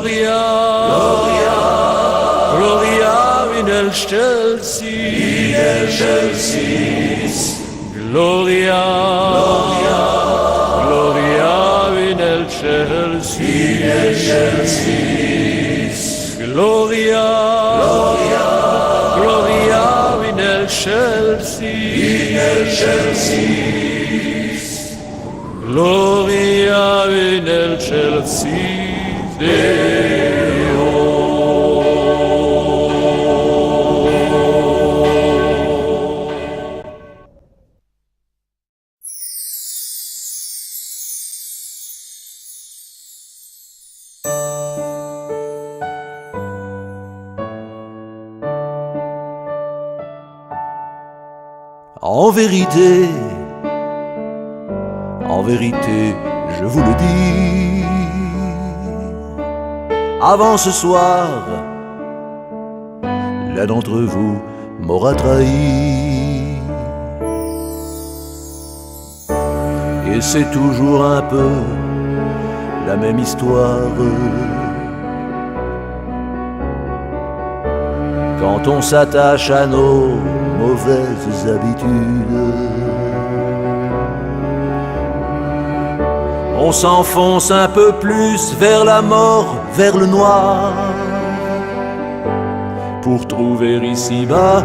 Gloria, Gloria in excelsis, Gloria, Gloria in excelsis, Gloria, Gloria in excelsis, Gloria in excelsis Deo. En vérité, je vous le dis, avant ce soir, l'un d'entre vous m'aura trahi. Et c'est toujours un peu la même histoire. Quand on s'attache à nos mauvaises habitudes, on s'enfonce un peu plus vers la mort, vers le noir, pour trouver ici-bas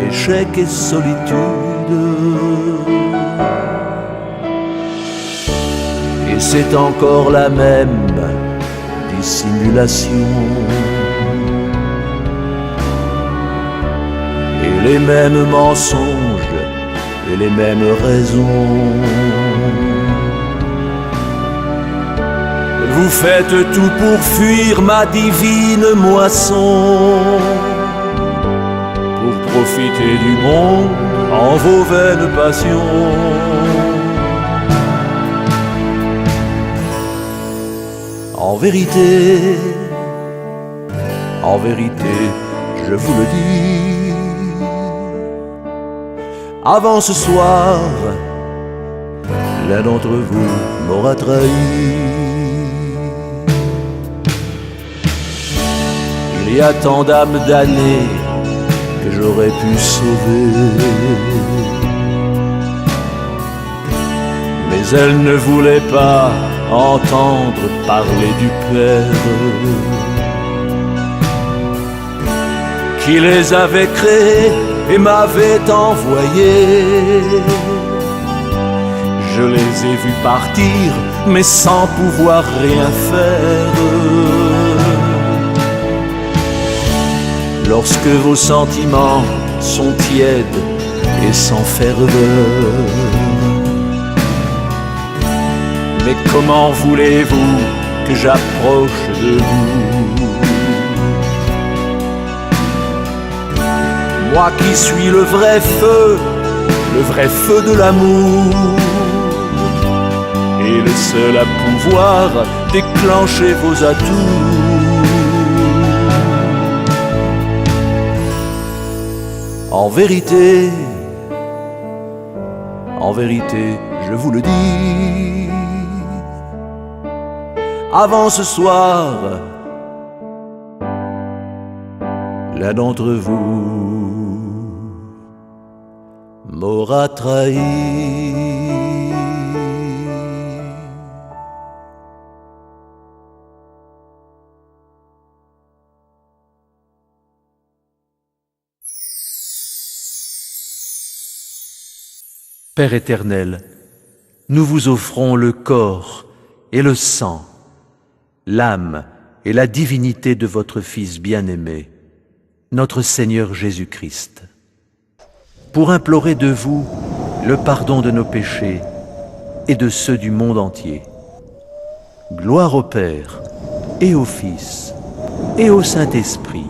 échec et solitude. Et c'est encore la même dissimulation, et les mêmes mensonges et les mêmes raisons. Vous faites tout pour fuir ma divine moisson, pour profiter du monde en vos vaines passions. En vérité, je vous le dis, avant ce soir, l'un d'entre vous m'aura trahi. Il y a tant d'âmes damnées que j'aurais pu sauver, mais elles ne voulaient pas entendre parler du Père qui les avait créés et m'avait envoyés. Je les ai vus partir, mais sans pouvoir rien faire. Lorsque vos sentiments sont tièdes et sans ferveur, mais comment voulez-vous que j'approche de vous? Moi qui suis le vrai feu de l'amour, et le seul à pouvoir déclencher vos atouts. En vérité, je vous le dis, avant ce soir, l'un d'entre vous m'aura trahi. Père éternel, nous vous offrons le corps et le sang, l'âme et la divinité de votre Fils bien-aimé, notre Seigneur Jésus-Christ, pour implorer de vous le pardon de nos péchés et de ceux du monde entier. Gloire au Père et au Fils et au Saint-Esprit.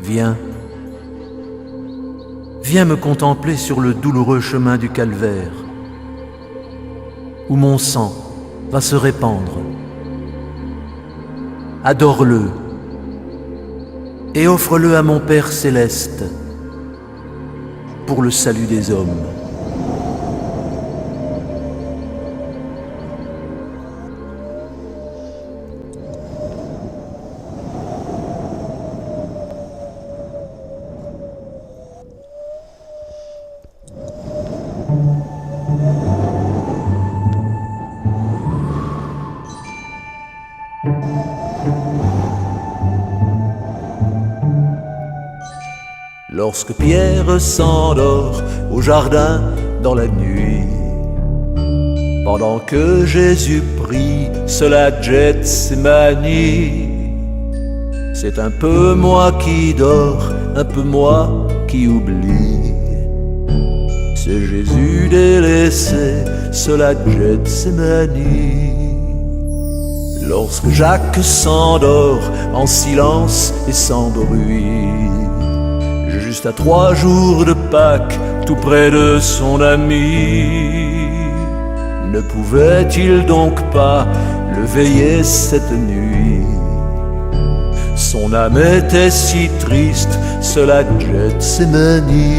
Viens, viens me contempler sur le douloureux chemin du calvaire, où mon sang va se répandre. Adore-le et offre-le à mon Père céleste pour le salut des hommes. Lorsque Pierre s'endort au jardin dans la nuit, pendant que Jésus prie, cela Gethsémani, c'est un peu moi qui dors, un peu moi qui oublie. C'est Jésus délaissé, cela Gethsémani. Lorsque Jacques s'endort en silence et sans bruit, juste à 3 jours de Pâques, tout près de son ami, ne pouvait-il donc pas le veiller cette nuit? Son âme était si triste, cela Gethsémani.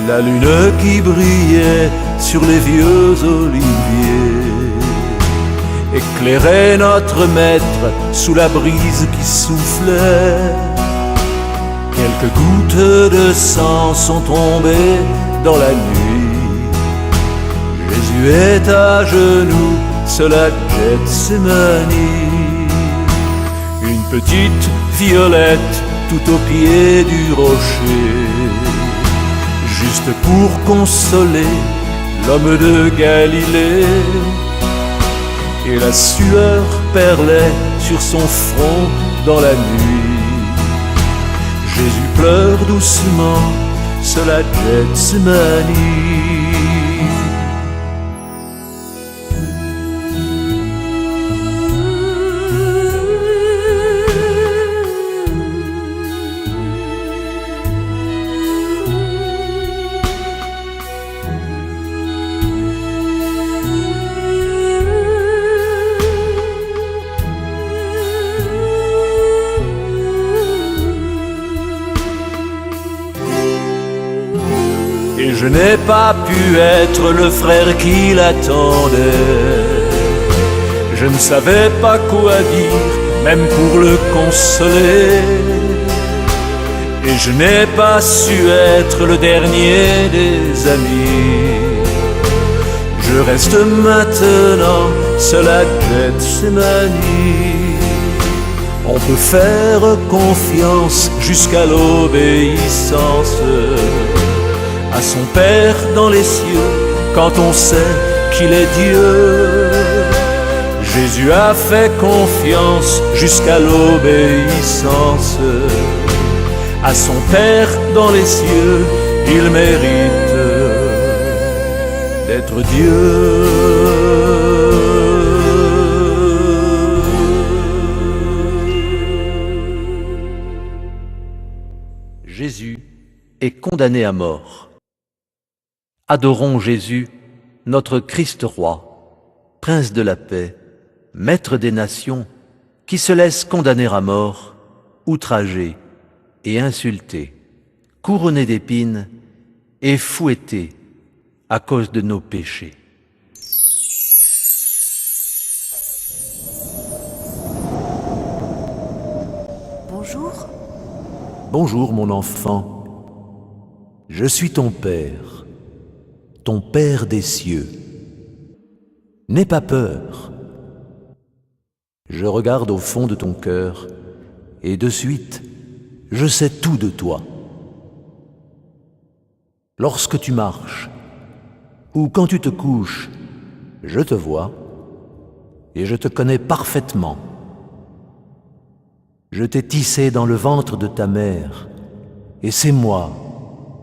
La lune qui brillait sur les vieux oliviers éclairait notre maître sous la brise qui soufflait. Quelques gouttes de sang sont tombées dans la nuit. Jésus est à genoux, cela Gethsémani. Une petite violette tout au pied du rocher, juste pour consoler l'homme de Galilée. Et la sueur perlait sur son front dans la nuit. Jésus pleure doucement, cela Gethsémani. Et je n'ai pas pu être le frère qui l'attendait. Je ne savais pas quoi dire, même pour le consoler. Et je n'ai pas su être le dernier des amis. Je reste maintenant seul à Gethsémani. On peut faire confiance jusqu'à l'obéissance à son Père dans les cieux, quand on sait qu'il est Dieu. Jésus a fait confiance jusqu'à l'obéissance à son Père dans les cieux. Il mérite d'être Dieu. Jésus est condamné à mort. Adorons Jésus, notre Christ roi, Prince de la paix, Maître des nations, qui se laisse condamner à mort, outragé et insulté, couronné d'épines et fouetté à cause de nos péchés. Bonjour. Bonjour mon enfant, je suis ton Père, ton Père des cieux. N'aie pas peur. Je regarde au fond de ton cœur et de suite, je sais tout de toi. Lorsque tu marches ou quand tu te couches, je te vois et je te connais parfaitement. Je t'ai tissé dans le ventre de ta mère et c'est moi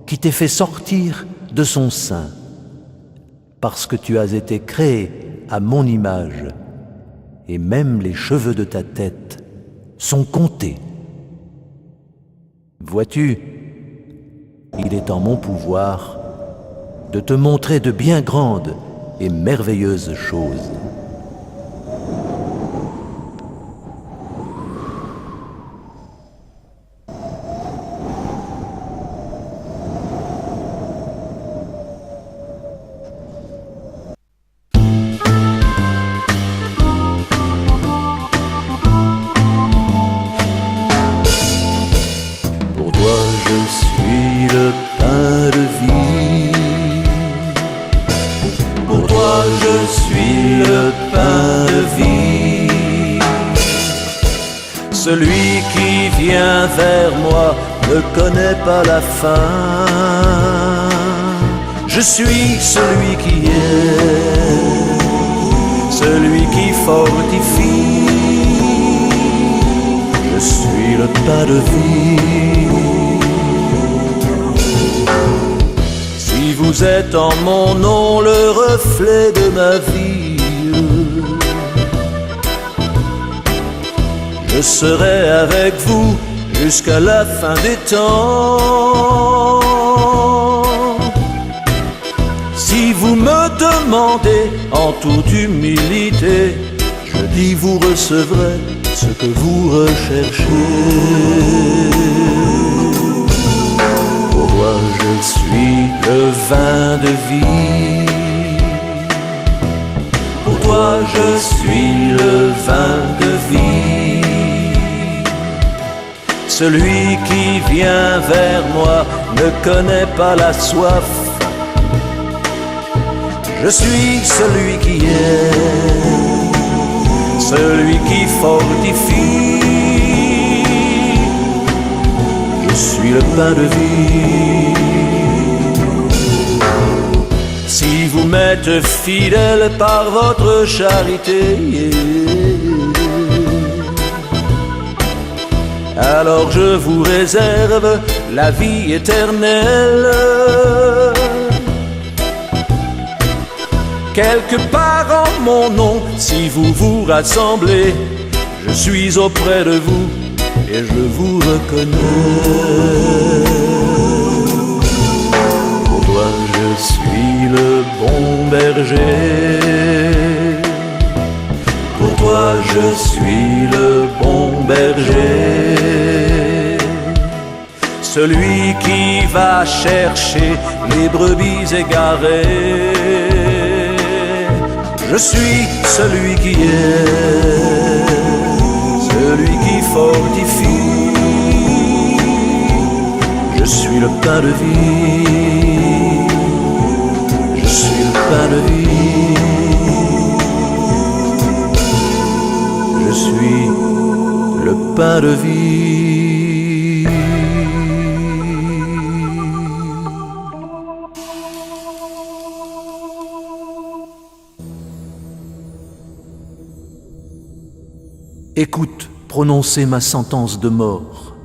qui t'ai fait sortir de son sein, parce que tu as été créé à mon image, et même les cheveux de ta tête sont comptés. Vois-tu, il est en mon pouvoir de te montrer de bien grandes et merveilleuses choses. Pour toi je suis le pain de vie. Pour toi je suis le pain de vie. Celui qui vient vers moi ne connaît pas la faim. Je suis celui qui est, celui qui fortifie. Je suis le pain de vie. Si vous êtes en mon nom le reflet de ma vie, je serai avec vous jusqu'à la fin des temps. Si vous me demandez en toute humilité, je dis vous recevrez ce que vous recherchez. Pour toi je suis le vin de vie. Pour toi je suis le vin de vie. Celui qui vient vers moi ne connaît pas la soif. Je suis celui qui est, celui qui fortifie. Je suis le pain de vie. Si vous m'êtes fidèle par votre charité, alors je vous réserve la vie éternelle. Quelque part en mon nom, si vous vous rassemblez, je suis auprès de vous et je vous reconnais. Pour toi je suis le bon berger. Pour toi je suis le bon berger. Celui qui va chercher les brebis égarées. Je suis celui qui est, celui qui fortifie. Je suis le pain de vie. Je suis le pain de vie. Je suis le pain de vie. Écoute prononcer ma sentence de mort.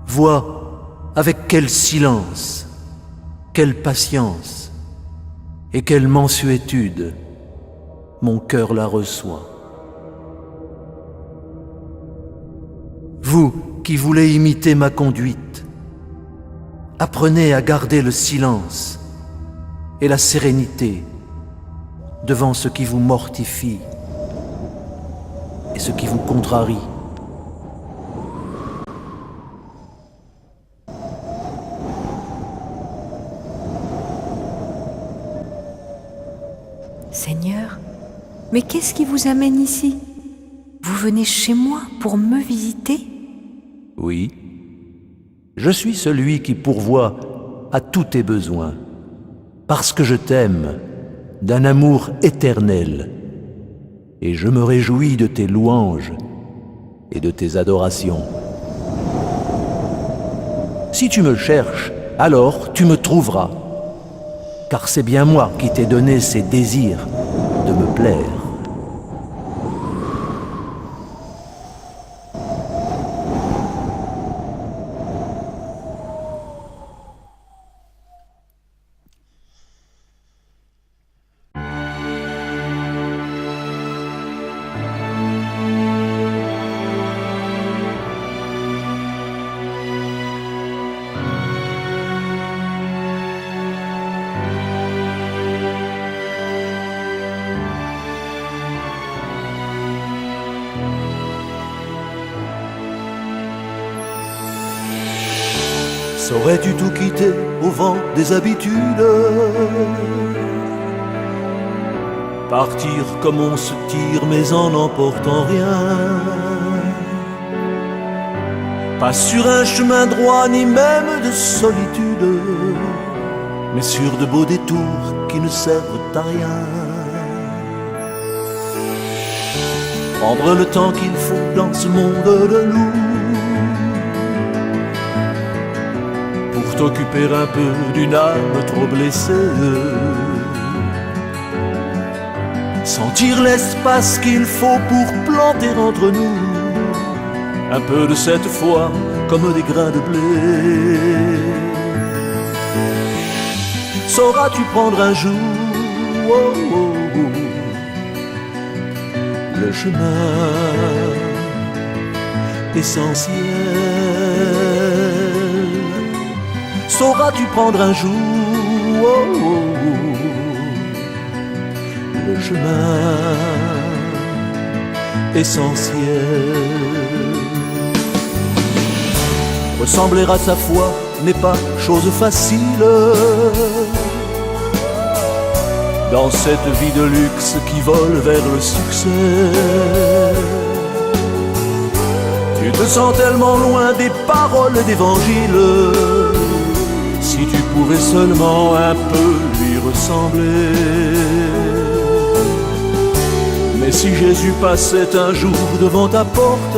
Vois avec quel silence, quelle patience et quelle mansuétude mon cœur la reçoit. Vous qui voulez imiter ma conduite, apprenez à garder le silence et la sérénité devant ce qui vous mortifie et ce qui vous contrarie. Seigneur, mais qu'est-ce qui vous amène ici? Vous venez chez moi pour me visiter? Oui, je suis celui qui pourvoit à tous tes besoins, parce que je t'aime d'un amour éternel, et je me réjouis de tes louanges et de tes adorations. Si tu me cherches, alors tu me trouveras, car c'est bien moi qui t'ai donné ces désirs de me plaire. Saurais-tu tout quitter au vent des habitudes? Partir comme on se tire mais en n'emportant rien. Pas sur un chemin droit ni même de solitude, mais sur de beaux détours qui ne servent à rien. Prendre le temps qu'il faut dans ce monde de loup pour t'occuper un peu d'une âme trop blessée. Sentir l'espace qu'il faut pour planter entre nous un peu de cette foi comme des grains de blé. Sauras-tu prendre un jour le chemin essentiel? Sauras-tu prendre un jour le chemin essentiel? Ressembler à sa foi n'est pas chose facile dans cette vie de luxe qui vole vers le succès. Tu te sens tellement loin des paroles d'évangile. Si tu pouvais seulement un peu lui ressembler. Mais si Jésus passait un jour devant ta porte,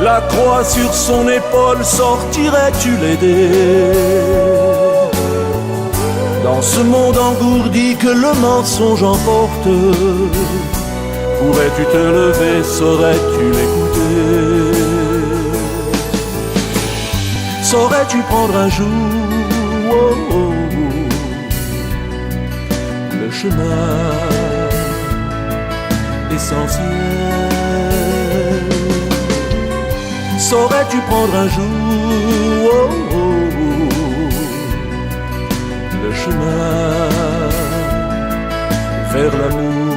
la croix sur son épaule, sortirais-tu l'aider? Dans ce monde engourdi que le mensonge emporte, pourrais-tu te lever, saurais-tu l'écouter? Saurais-tu prendre un jour le chemin essentiel? Saurais-tu prendre un jour le chemin vers l'amour?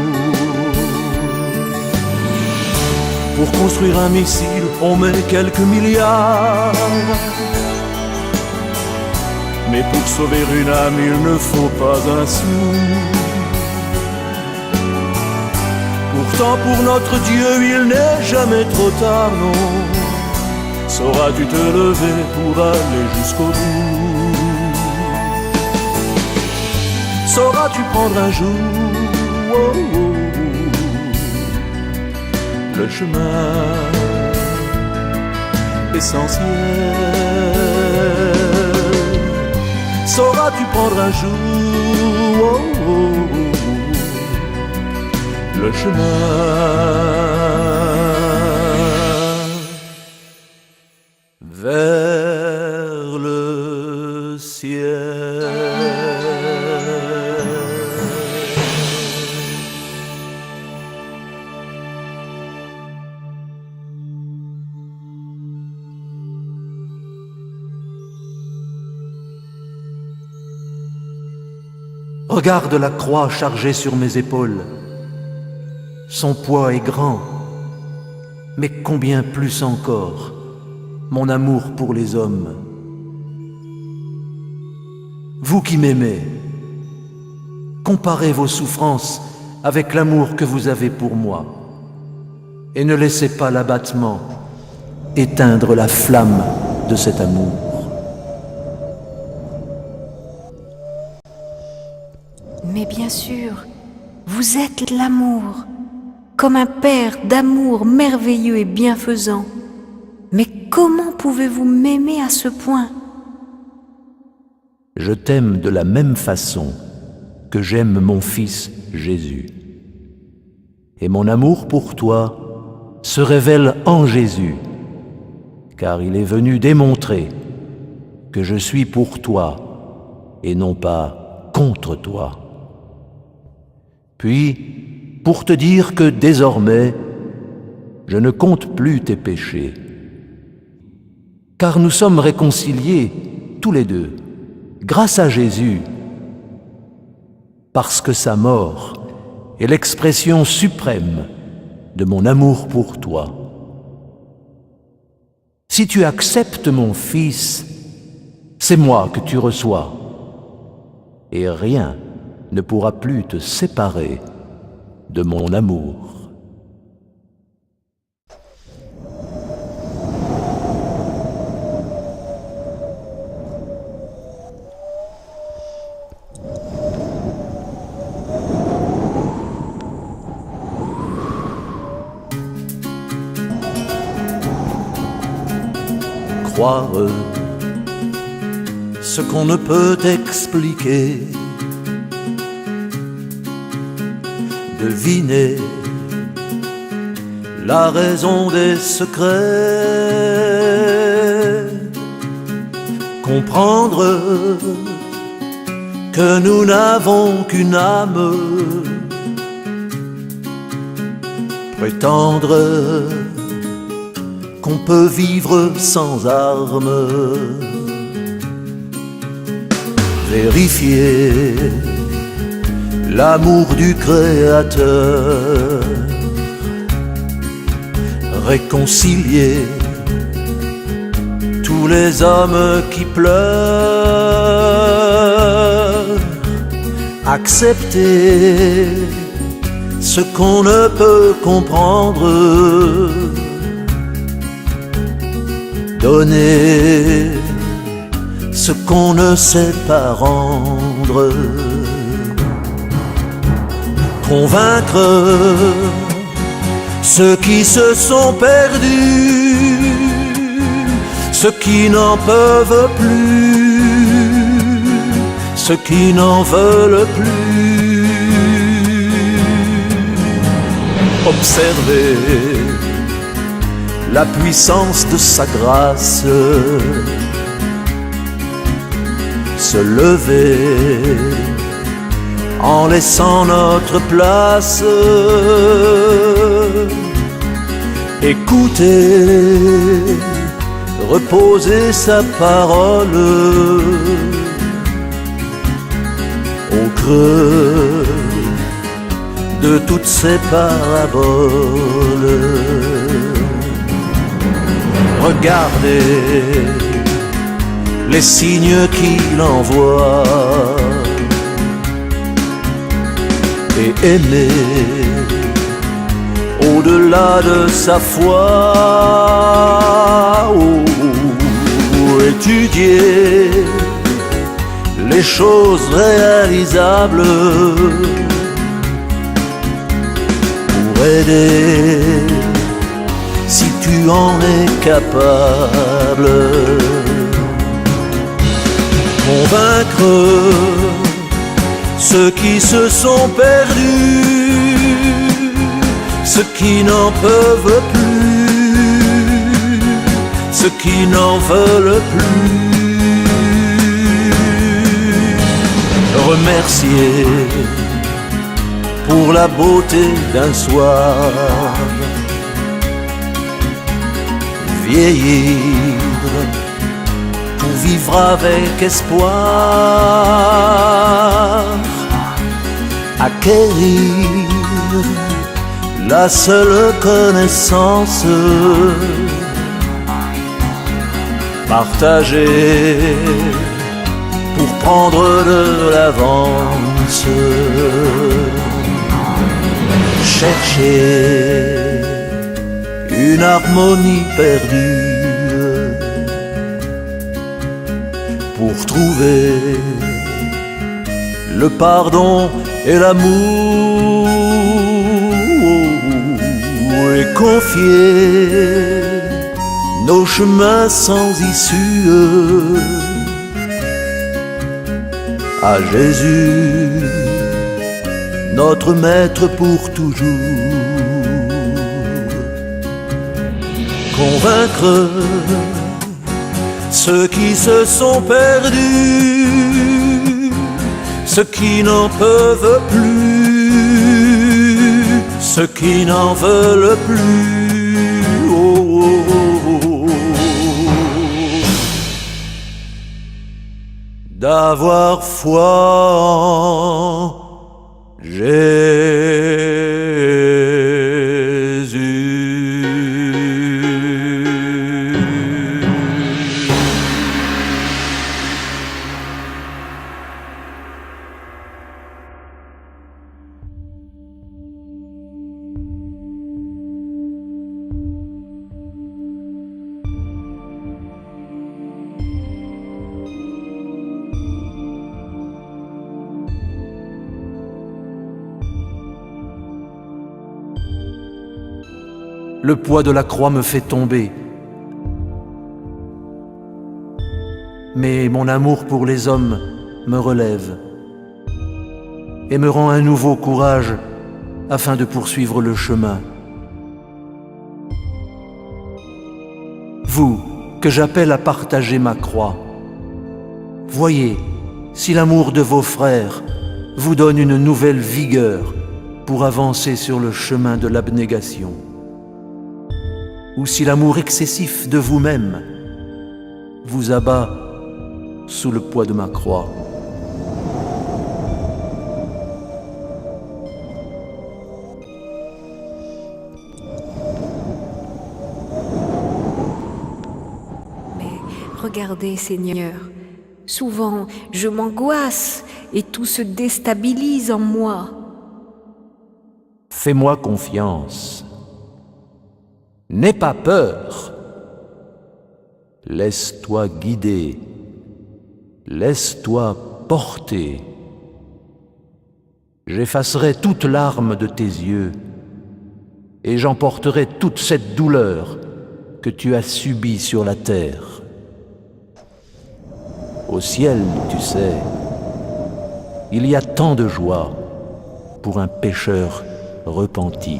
Pour construire un missile, on met quelques milliards. Mais pour sauver une âme, il ne faut pas un sou. Pourtant pour notre Dieu, il n'est jamais trop tard, non. Sauras-tu te lever pour aller jusqu'au bout? Sauras-tu prendre un jour le chemin essentiel? Sauras-tu prendre un jour le chemin vers le ciel? Regarde la croix chargée sur mes épaules. Son poids est grand, mais combien plus encore mon amour pour les hommes. Vous qui m'aimez, comparez vos souffrances avec l'amour que vous avez pour moi et ne laissez pas l'abattement éteindre la flamme de cet amour. Mais bien sûr, vous êtes l'amour, comme un père d'amour merveilleux et bienfaisant. Mais comment pouvez-vous m'aimer à ce point? Je t'aime de la même façon que j'aime mon Fils Jésus. Et mon amour pour toi se révèle en Jésus, car il est venu démontrer que je suis pour toi et non pas contre toi. Puis, pour te dire que désormais, je ne compte plus tes péchés, car nous sommes réconciliés tous les deux, grâce à Jésus, parce que sa mort est l'expression suprême de mon amour pour toi. Si tu acceptes mon Fils, c'est moi que tu reçois, et rien ne pourra plus te séparer de mon amour. Croire ce qu'on ne peut expliquer, deviner la raison des secrets, comprendre que nous n'avons qu'une âme, prétendre qu'on peut vivre sans armes, vérifier l'amour du Créateur, réconcilier tous les hommes qui pleurent, accepter ce qu'on ne peut comprendre, donner ce qu'on ne sait pas rendre, convaincre ceux qui se sont perdus, ceux qui n'en peuvent plus, ceux qui n'en veulent plus. Observer la puissance de sa grâce, se lever en laissant notre place, écouter, reposer sa parole au creux de toutes ces paraboles. Regardez les signes qu'il envoie et aimer au-delà de sa foi. Étudier les choses réalisables pour aider si tu en es capable, convaincre ceux qui se sont perdus, ceux qui n'en peuvent plus, ceux qui n'en veulent plus, remercier pour la beauté d'un soir, vieillir pour vivre avec espoir, acquérir la seule connaissance, partager pour prendre de l'avance, chercher une harmonie perdue pour trouver le pardon et l'amour, et confier nos chemins sans issue à Jésus, notre maître pour toujours. Convaincre ceux qui se sont perdus, ceux qui n'en peuvent plus, ceux qui n'en veulent plus. Oh, oh, oh, oh. D'avoir foi en Jésus. le poids de la croix me fait tomber. Mais mon amour pour les hommes me relève et me rend un nouveau courage afin de poursuivre le chemin. Vous, que j'appelle à partager ma croix, voyez si l'amour de vos frères vous donne une nouvelle vigueur pour avancer sur le chemin de l'abnégation, ou si l'amour excessif de vous-même vous abat sous le poids de ma croix. Regardez, Seigneur, souvent je m'angoisse et tout se déstabilise en moi. Fais-moi confiance. N'aie pas peur. Laisse-toi guider. Laisse-toi porter. J'effacerai toute larme de tes yeux et j'emporterai toute cette douleur que tu as subie sur la terre. Au ciel, tu sais, il y a tant de joie pour un pécheur repenti.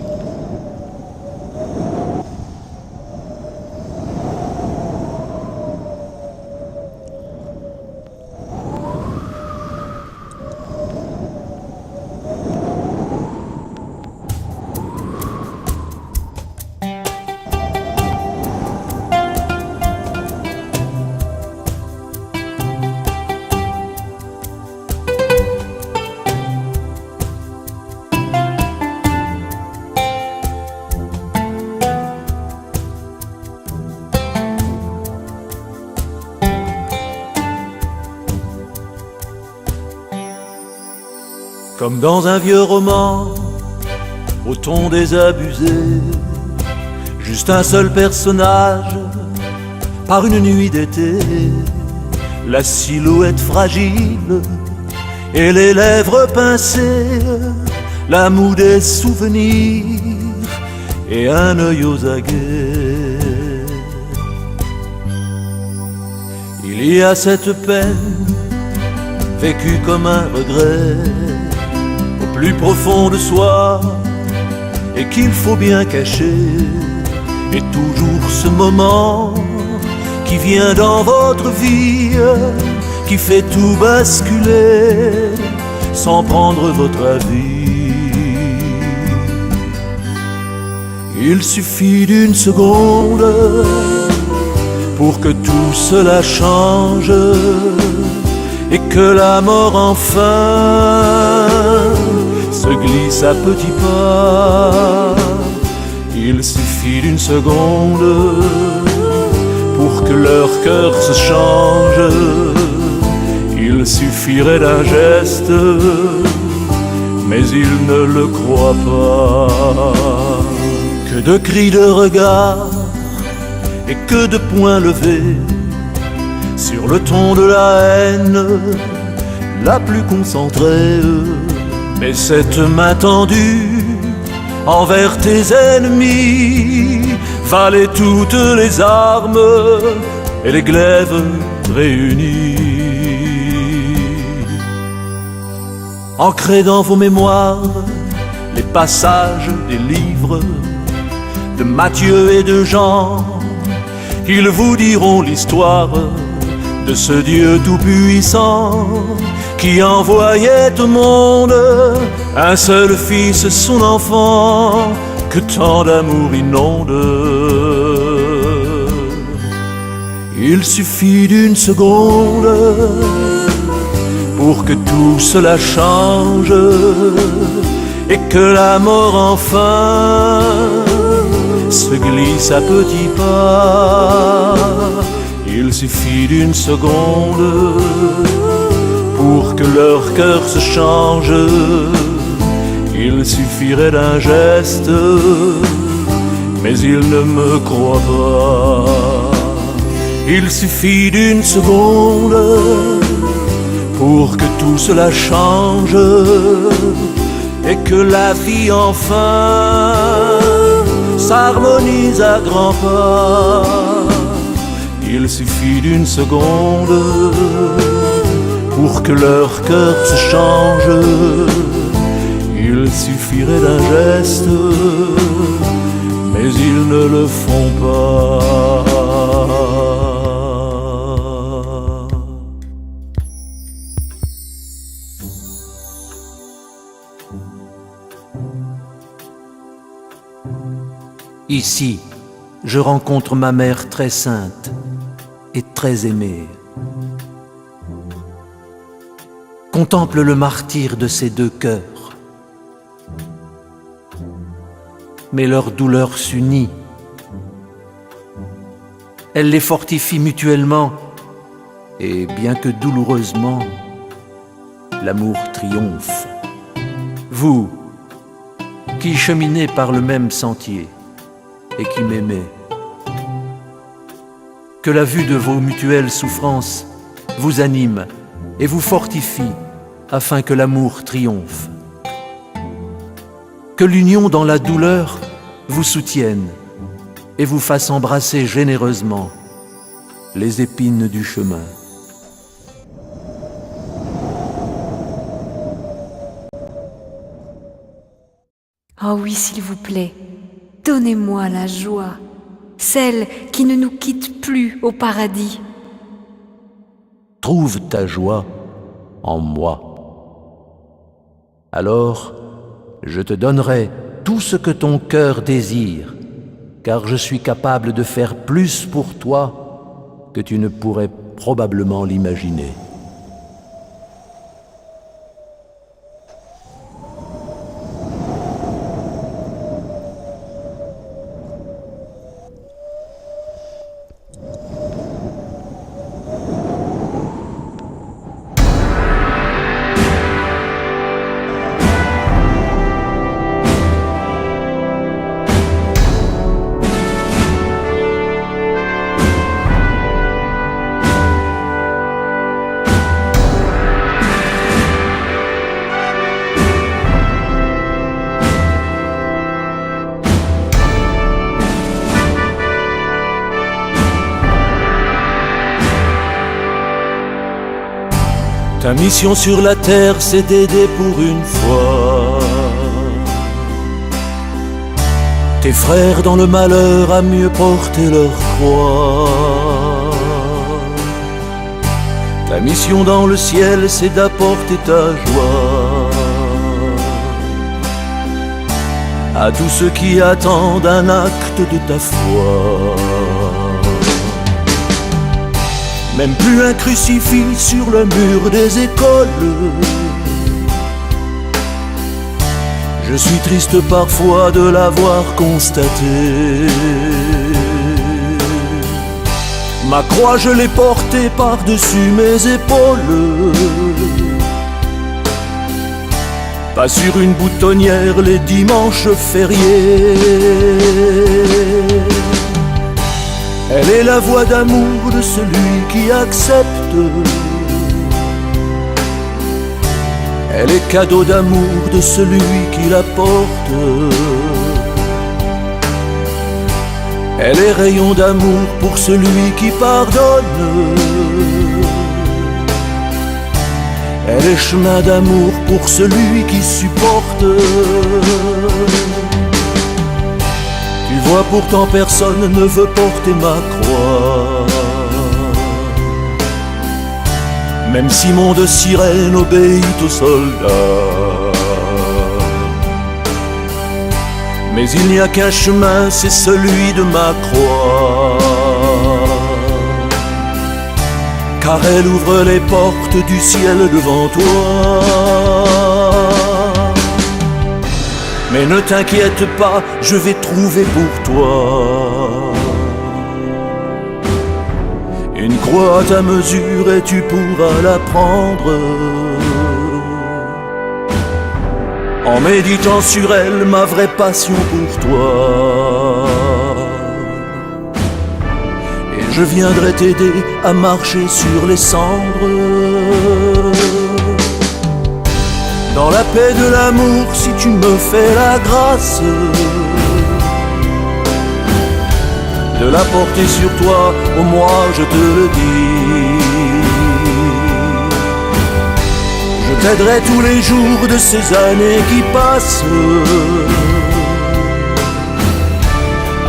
Comme dans un vieux roman, au ton désabusé, juste un seul personnage, par une nuit d'été, la silhouette fragile et les lèvres pincées, la moue des souvenirs et un œil aux aguets. Il y a cette peine vécue comme un regret au plus profond de soi et qu'il faut bien cacher, et toujours ce moment qui vient dans votre vie, qui fait tout basculer sans prendre votre avis. Il suffit d'une seconde pour que tout cela change et que la mort enfin se glisse à petits pas. Il suffit d'une seconde pour que leur cœur se change. Il suffirait d'un geste, mais ils ne le croient pas. Que de cris de regard et que de poings levés sur le ton de la haine la plus concentrée. Mais cette main tendue envers tes ennemis valait toutes les armes et les glaives réunis. Ancrez dans vos mémoires les passages des livres de Matthieu et de Jean. Ils vous diront l'histoire de ce Dieu tout-puissant qui envoyait au monde un seul fils, son enfant, que tant d'amour inonde. Il suffit d'une seconde pour que tout cela change et que la mort enfin se glisse à petits pas. Il suffit d'une seconde pour que leur cœur se change. Il suffirait d'un geste, mais ils ne me croient pas. Il suffit d'une seconde pour que tout cela change et que la vie enfin s'harmonisent à grands pas. Il suffit d'une seconde pour que leur cœur se change. Il suffirait d'un geste, mais ils ne le font pas. Ici, je rencontre ma mère très sainte et très aimée. Contemple le martyre de ces deux cœurs. Mais leur douleur s'unit. Elle les fortifie mutuellement, et bien que douloureusement, l'amour triomphe. Vous, qui cheminez par le même sentier et qui m'aimez, que la vue de vos mutuelles souffrances vous anime et vous fortifie afin que l'amour triomphe. Que l'union dans la douleur vous soutienne et vous fasse embrasser généreusement les épines du chemin. Oh oui, s'il vous plaît, donnez-moi la joie, celle qui ne nous quitte plus au paradis. Trouve ta joie en moi. Alors, je te donnerai tout ce que ton cœur désire, car je suis capable de faire plus pour toi que tu ne pourrais probablement l'imaginer. Ta mission sur la terre, c'est d'aider pour une fois tes frères dans le malheur à mieux porter leur croix. Ta mission dans le ciel, c'est d'apporter ta joie à tous ceux qui attendent un acte de ta foi. Même plus un crucifix sur le mur des écoles. Je suis triste parfois de l'avoir constaté. Ma croix je l'ai portée par-dessus mes épaules, pas sur une boutonnière les dimanches fériés. Elle est la voix d'amour de celui qui accepte. Elle est cadeau d'amour de celui qui la porte. Elle est rayon d'amour pour celui qui pardonne. Elle est chemin d'amour pour celui qui supporte. Tu vois, pourtant personne ne veut porter ma croix. Même si mon de sirène obéit aux soldats. Mais il n'y a qu'un chemin, c'est celui de ma croix. Car elle ouvre les portes du ciel devant toi. Mais ne t'inquiète pas, je vais trouver pour toi une croix à ta mesure et tu pourras la prendre. En méditant sur elle, ma vraie passion pour toi. Et je viendrai t'aider à marcher sur les cendres. Dans la paix de l'amour, si tu me fais la grâce de la porter sur toi, oh moi je te le dis. Je t'aiderai tous les jours de ces années qui passent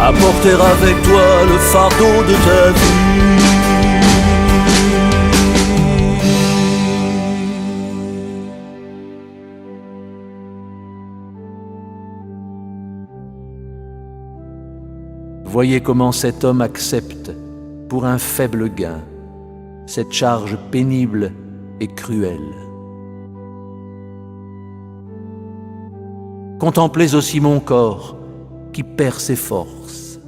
à porter avec toi le fardeau de ta vie. Voyez comment cet homme accepte, pour un faible gain, cette charge pénible et cruelle. Contemplez aussi mon corps qui perd ses forces.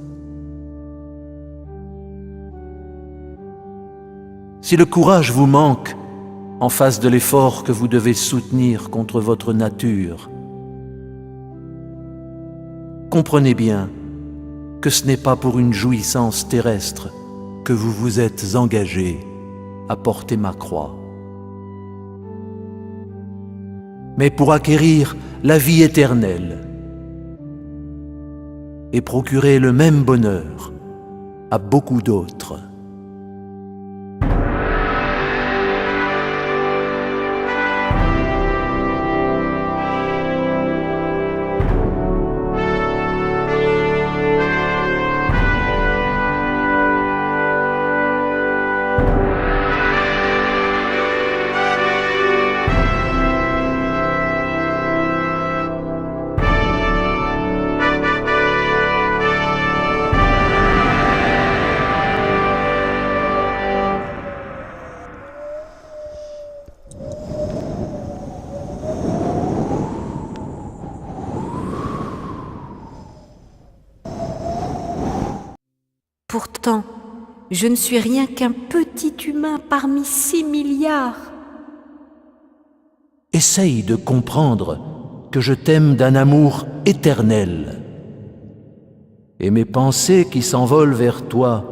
Si le courage vous manque en face de l'effort que vous devez soutenir contre votre nature, comprenez bien que ce n'est pas pour une jouissance terrestre que vous vous êtes engagé à porter ma croix, mais pour acquérir la vie éternelle et procurer le même bonheur à beaucoup d'autres. Pourtant, je ne suis rien qu'un petit humain parmi 6 milliards. Essaye de comprendre que je t'aime d'un amour éternel. Et mes pensées qui s'envolent vers toi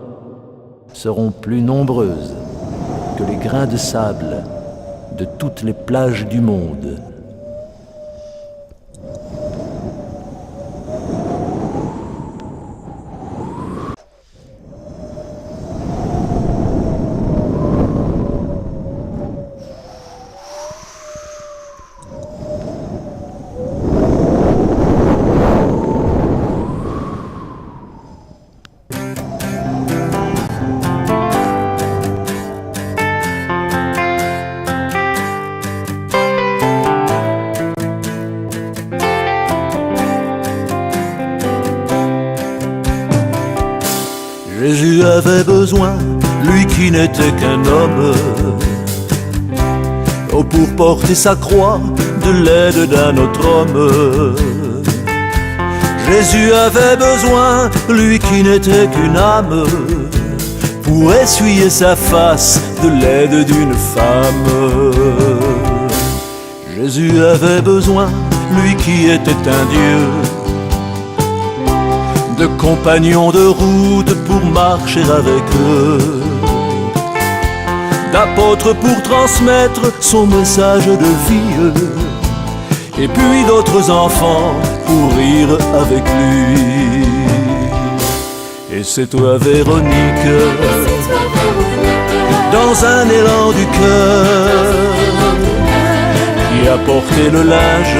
seront plus nombreuses que les grains de sable de toutes les plages du monde. Jésus avait besoin, lui qui n'était qu'un homme, oh, pour porter sa croix, de l'aide d'un autre homme. Jésus avait besoin, lui qui n'était qu'une âme, pour essuyer sa face, de l'aide d'une femme. Jésus avait besoin, lui qui était un Dieu, de compagnons de route pour marcher avec eux, d'apôtres pour transmettre son message de vie, et puis d'autres enfants pour rire avec lui. Et c'est toi Véronique, dans un élan du cœur, qui a porté le linge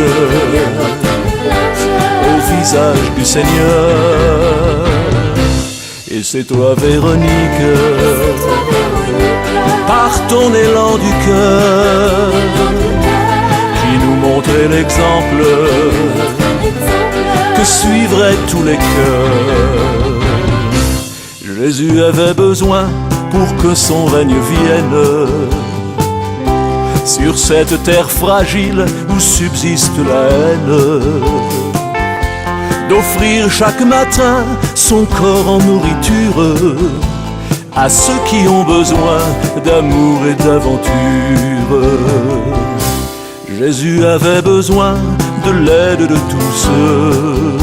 au visage du Seigneur. Et c'est toi Véronique, par ton élan du cœur, qui nous montrait l'exemple que suivraient tous les cœurs. Jésus avait besoin, pour que son règne vienne sur cette terre fragile où subsiste la haine, d'offrir chaque matin son corps en nourriture à ceux qui ont besoin d'amour et d'aventure. Jésus avait besoin de l'aide de tous ceux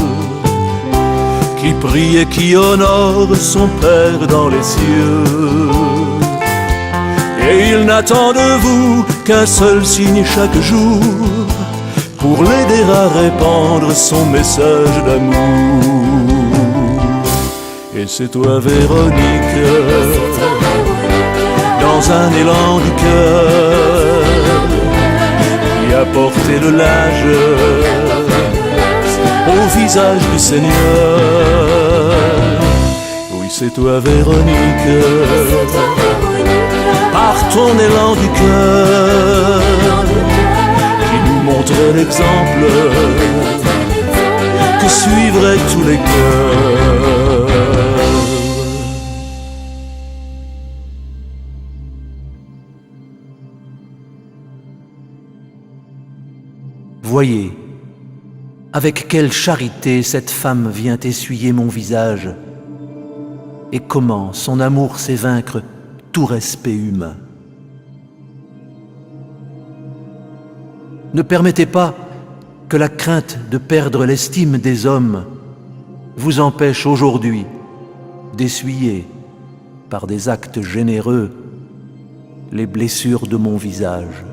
qui prient et qui honorent son Père dans les cieux. Et il n'attend de vous qu'un seul signe chaque jour, pour l'aider à répandre son message d'amour. Et c'est toi Véronique, dans un élan du cœur, qui a porté le linge au visage du Seigneur. oui c'est toi Véronique, Par ton élan du cœur, qui nous montrait l'exemple que suivraient tous les cœurs. Voyez, avec quelle charité cette femme vient essuyer mon visage, et comment son amour sait vaincre tout respect humain. Ne permettez pas que la crainte de perdre l'estime des hommes vous empêche aujourd'hui d'essuyer, par des actes généreux, les blessures de mon visage.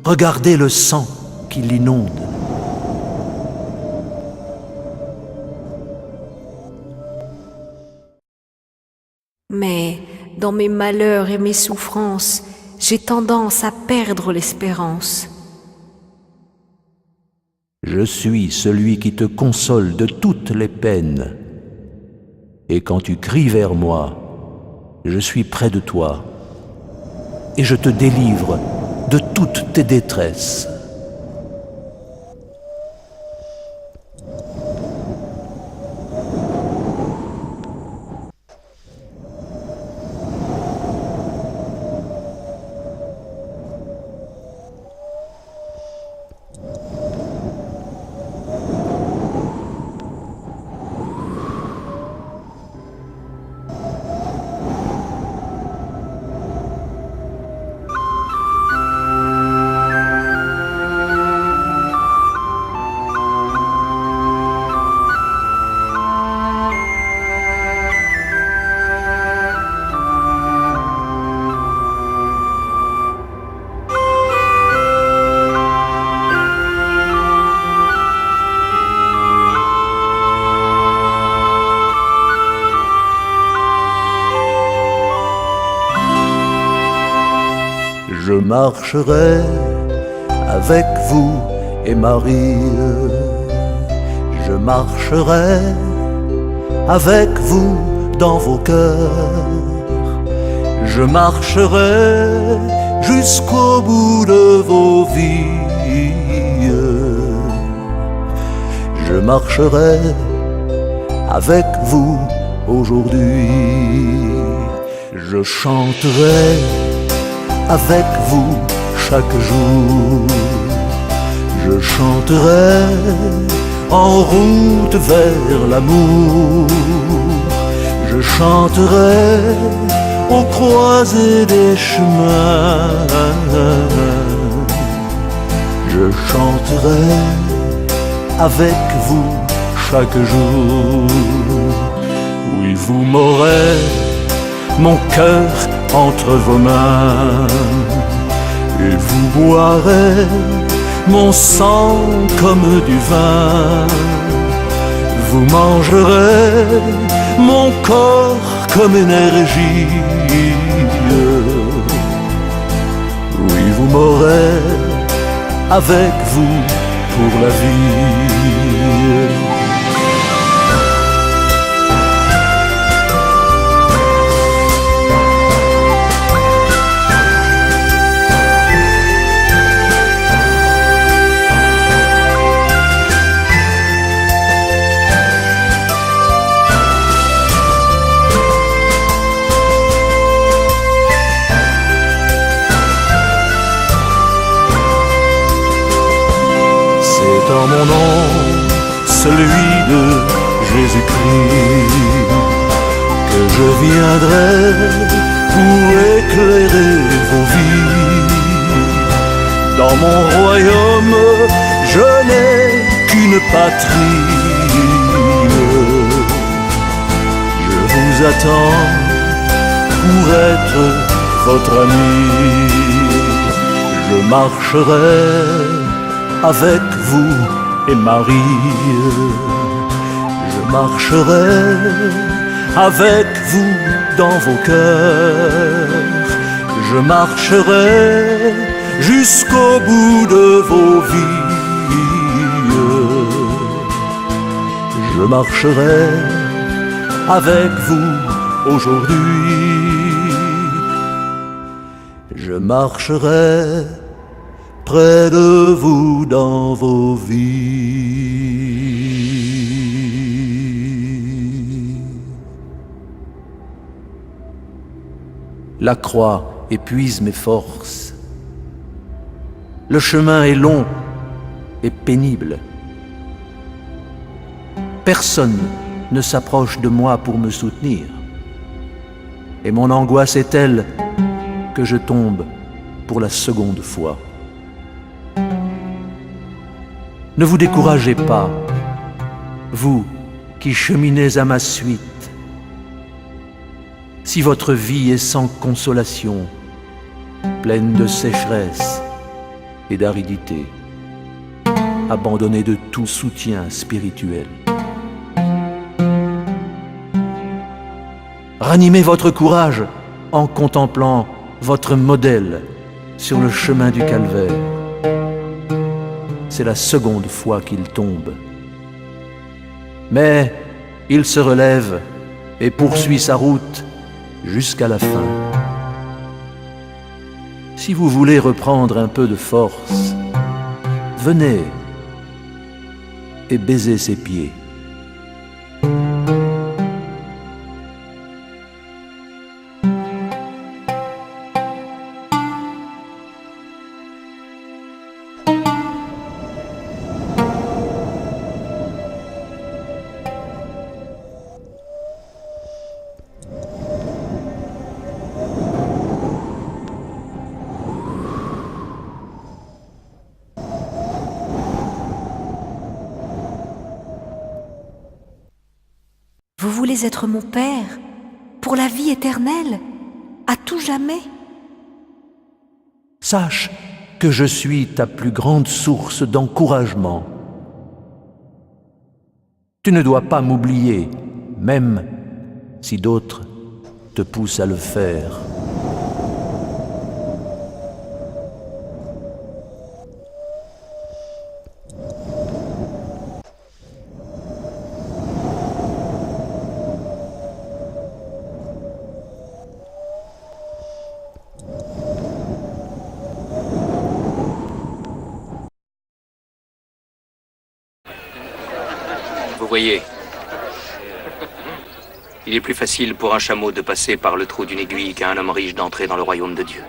Regardez le sang qui l'inonde. Mais dans mes malheurs et mes souffrances, j'ai tendance à perdre l'espérance. Je suis celui qui te console de toutes les peines. Et quand tu cries vers moi, je suis près de toi et je te délivre de toutes tes détresses. Je marcherai avec vous et Marie. Je marcherai avec vous dans vos cœurs. Je marcherai jusqu'au bout de vos vies. Je marcherai avec vous aujourd'hui. Je chanterai avec vous chaque jour. Je chanterai en route vers l'amour. Je chanterai aux croisées des chemins. Je chanterai avec vous chaque jour. Oui, vous m'aurez, mon cœur entre vos mains, et vous boirez mon sang comme du vin. Vous mangerez mon corps comme énergie. Oui, vous m'aurez avec vous pour la vie. Dans mon nom, celui de Jésus-Christ, que je viendrai pour éclairer vos vies. Dans mon royaume, je n'ai qu'une patrie. Je vous attends pour être votre ami. Je marcherai avec vous et Marie. Je marcherai avec vous dans vos cœurs. Je marcherai jusqu'au bout de vos vies. Je marcherai avec vous aujourd'hui. Je marcherai près de vous dans vos vies. La croix épuise mes forces. Le chemin est long et pénible. Personne ne s'approche de moi pour me soutenir. Et mon angoisse est telle que je tombe pour la seconde fois. Ne vous découragez pas, vous qui cheminez à ma suite. Si votre vie est sans consolation, pleine de sécheresse et d'aridité, abandonnée de tout soutien spirituel, ranimez votre courage en contemplant votre modèle sur le chemin du calvaire. C'est la seconde fois qu'il tombe. Mais il se relève et poursuit sa route jusqu'à la fin. Si vous voulez reprendre un peu de force, venez et baisez ses pieds. Vous voulez être mon Père pour la vie éternelle, à tout jamais? Sache que je suis ta plus grande source d'encouragement. Tu ne dois pas m'oublier, même si d'autres te poussent à le faire. Vous voyez, il est plus facile pour un chameau de passer par le trou d'une aiguille qu'à un homme riche d'entrer dans le royaume de Dieu.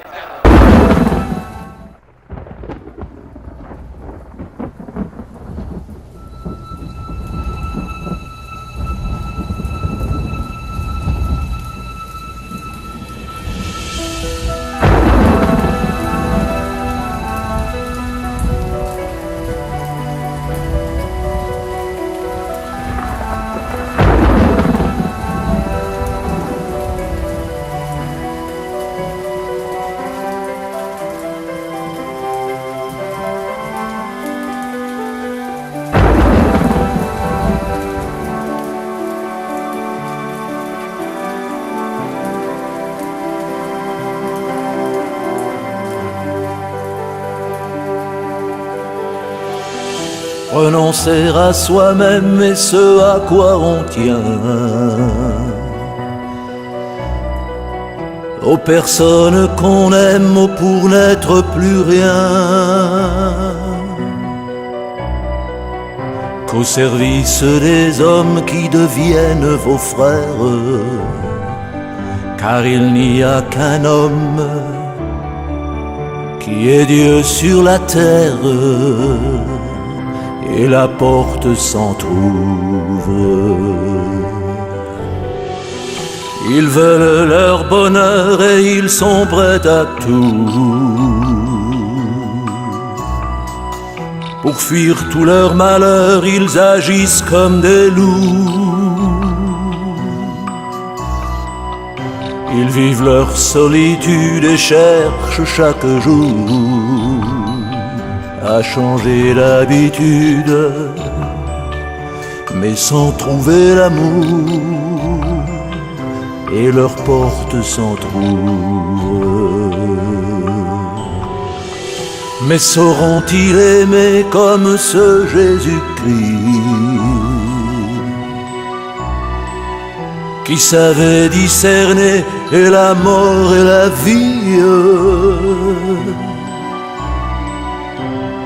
Renoncer à soi-même et ce à quoi on tient, aux personnes qu'on aime pour n'être plus rien, qu'au service des hommes qui deviennent vos frères, car il n'y a qu'un homme qui est Dieu sur la terre. Et la porte s'entr'ouvre. Ils veulent leur bonheur et ils sont prêts à tout. Pour fuir tout leur malheur, ils agissent comme des loups. Ils vivent leur solitude et cherchent chaque jour à changer l'habitude mais sans trouver l'amour, et leurs portes s'entr'ouvrent. Mais sauront-ils aimer comme ce Jésus-Christ qui savait discerner et la mort et la vie,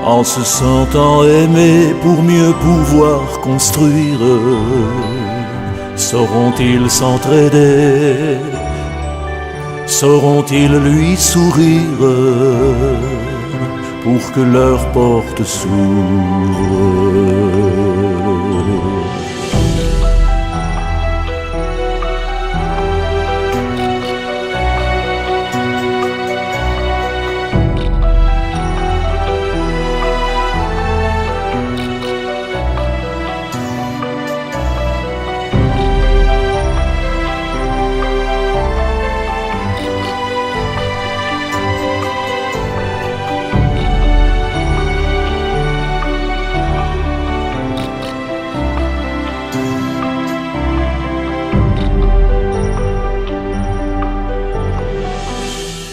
en se sentant aimé pour mieux pouvoir construire? Sauront-ils s'entraider? Sauront-ils lui sourire pour que leurs portes s'ouvrent?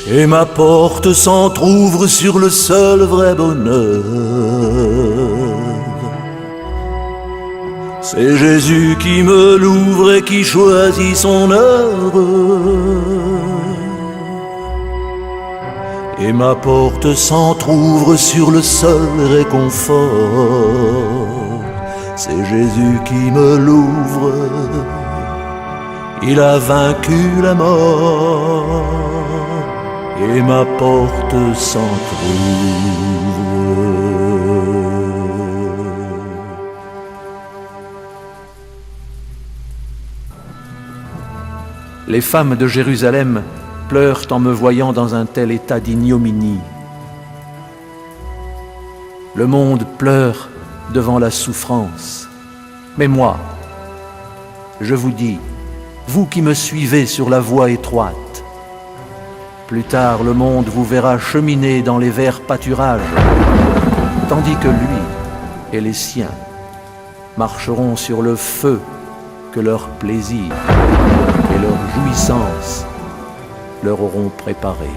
Et ma porte s'entr'ouvre sur le seul vrai bonheur. C'est Jésus qui me l'ouvre et qui choisit son heure. Et ma porte s'entr'ouvre sur le seul réconfort. C'est Jésus qui me l'ouvre. Il a vaincu la mort. Et ma porte s'entr'ouvre. Les femmes de Jérusalem pleurent en me voyant dans un tel état d'ignominie. Le monde pleure devant la souffrance. Mais moi, je vous dis, vous qui me suivez sur la voie étroite, plus tard, le monde vous verra cheminer dans les verts pâturages, tandis que lui et les siens marcheront sur le feu que leur plaisir et leur jouissance leur auront préparé.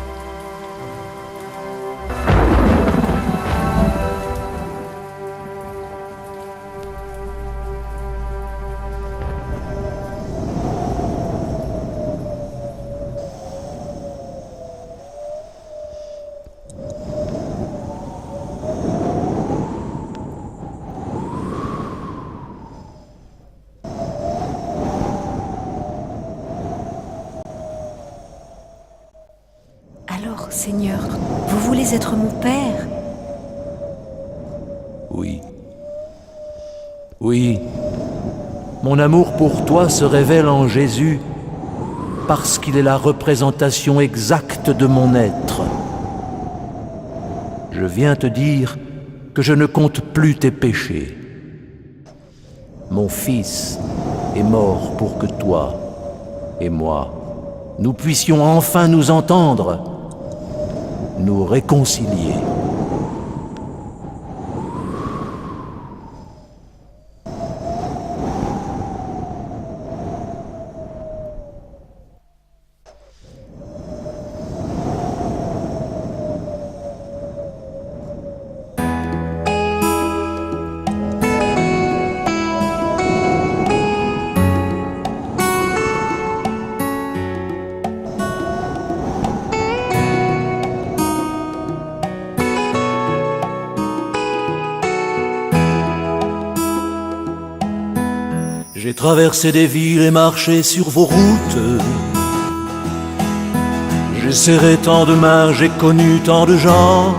Alors, Seigneur, vous voulez être mon Père? Oui. Oui. Mon amour pour toi se révèle en Jésus parce qu'il est la représentation exacte de mon être. Je viens te dire que je ne compte plus tes péchés. Mon Fils est mort pour que toi et moi, nous puissions enfin nous entendre, nous réconcilier. J'ai traversé des villes et marché sur vos routes. J'ai serré tant de mains, j'ai connu tant de gens.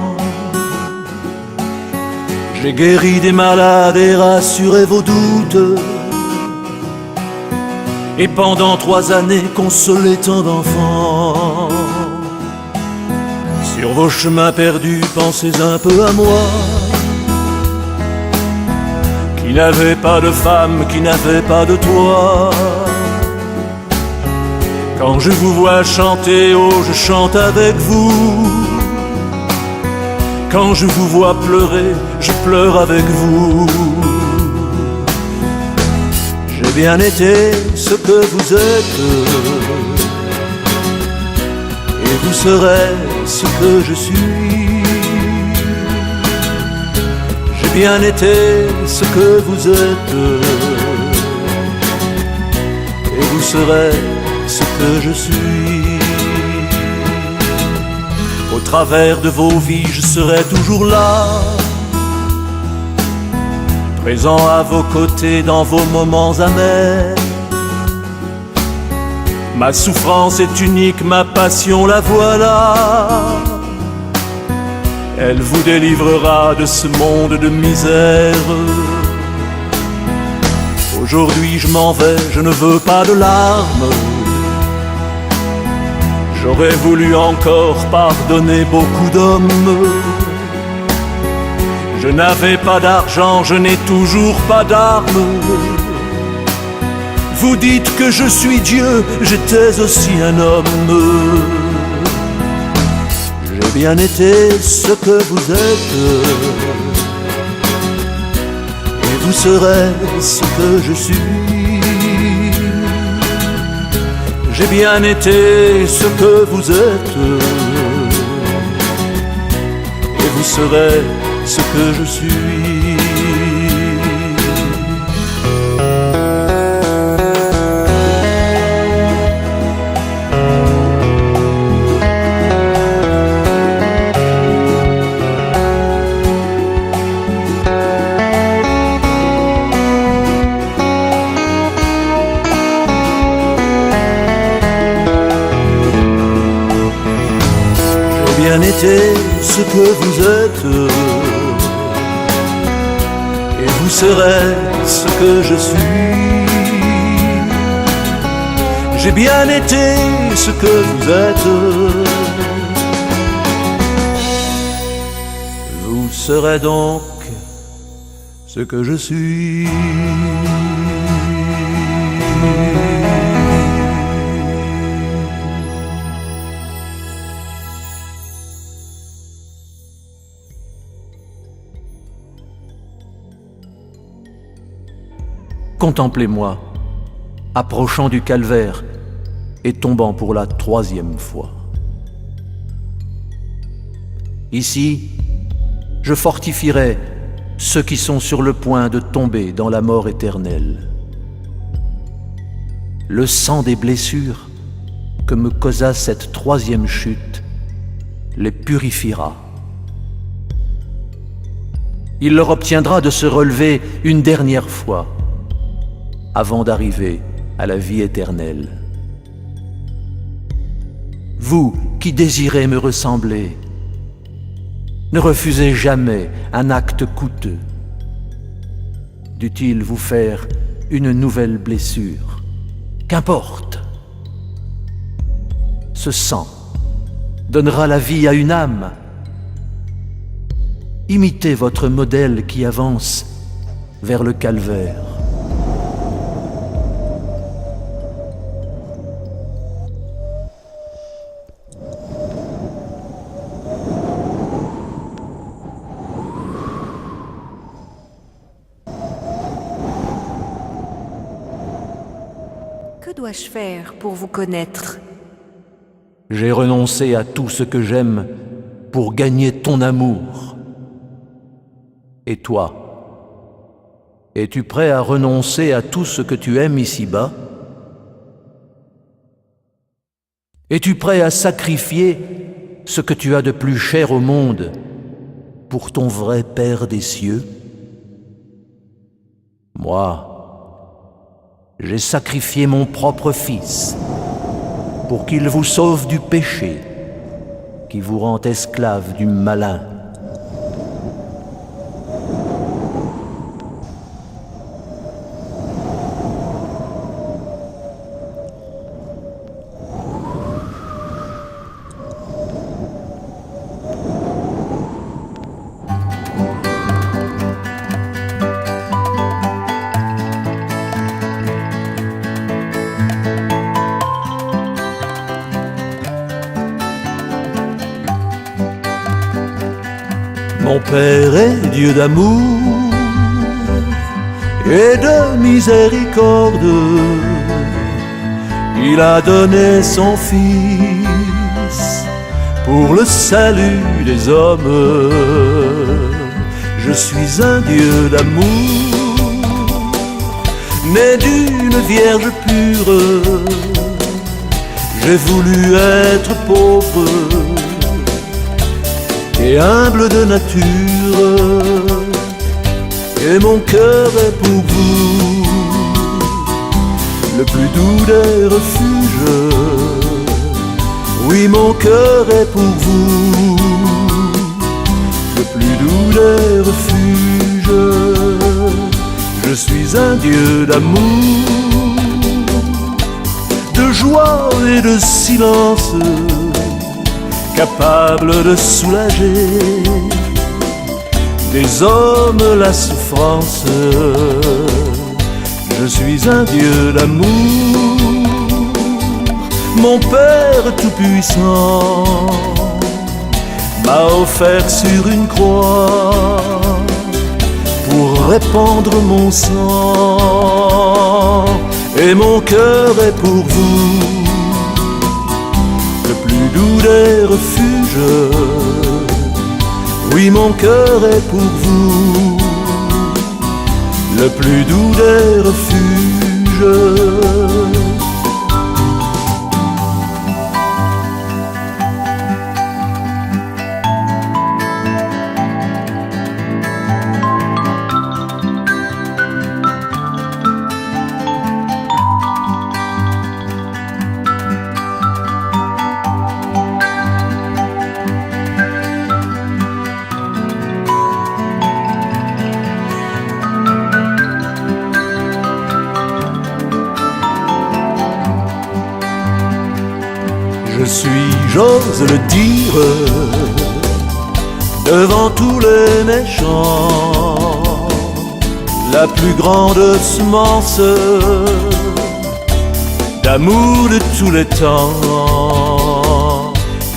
J'ai guéri des malades et rassuré vos doutes. Et pendant 3 années, consolé tant d'enfants. Sur vos chemins perdus, pensez un peu à moi. Qui n'avait pas de femme, qui n'avait pas de toit. Quand je vous vois chanter, oh, je chante avec vous. Quand je vous vois pleurer, je pleure avec vous. bien été ce que vous êtes, et vous serez ce que je suis. J'ai bien été ce que vous êtes, et vous serez ce que je suis. Au travers de vos vies, je serai toujours là, présent à vos côtés dans vos moments amers. Ma souffrance est unique, ma passion la voilà. Elle vous délivrera de ce monde de misère. Aujourd'hui je m'en vais, je ne veux pas de larmes. J'aurais voulu encore pardonner beaucoup d'hommes. Je n'avais pas d'argent, je n'ai toujours pas d'armes. Vous dites que je suis Dieu, j'étais aussi un homme. J'ai bien été ce que vous êtes, et vous serez ce que je suis. J'ai bien été ce que vous êtes, et vous serez ce que je suis. J'ai bien été ce que vous êtes, et vous serez ce que je suis. J'ai bien été ce que vous êtes, vous serez donc ce que je suis. Contemplez-moi, approchant du calvaire et tombant pour la 3e fois. Ici, je fortifierai ceux qui sont sur le point de tomber dans la mort éternelle. Le sang des blessures que me causa cette 3e chute les purifiera. Il leur obtiendra de se relever une dernière fois avant d'arriver à la vie éternelle. Vous qui désirez me ressembler, ne refusez jamais un acte coûteux. Dût-il vous faire une nouvelle blessure, qu'importe. Ce sang donnera la vie à une âme. Imitez votre modèle qui avance vers le calvaire. Que dois-je faire pour vous connaître? J'ai renoncé à tout ce que j'aime pour gagner ton amour. Et toi, es-tu prêt à renoncer à tout ce que tu aimes ici-bas? Es-tu prêt à sacrifier ce que tu as de plus cher au monde pour ton vrai Père des cieux? Moi, j'ai sacrifié mon propre Fils pour qu'il vous sauve du péché qui vous rend esclave du malin. Mon Père est Dieu d'amour, et de miséricorde, il a donné son Fils pour le salut des hommes. Je suis un Dieu d'amour, né d'une vierge pure. J'ai voulu être pauvre et humble de nature, et mon cœur est pour vous le plus doux des refuges. Oui, mon cœur est pour vous le plus doux des refuges. Je suis un Dieu d'amour, de joie et de silence, capable de soulager des hommes la souffrance. Je suis un Dieu d'amour, mon Père tout-puissant m'a offert sur une croix pour répandre mon sang. Et mon cœur est pour vous le plus doux des refuges. Oui, mon cœur est pour vous le plus doux des refuges. Je suis, j'ose le dire, devant tous les méchants, la plus grande semence d'amour de tous les temps.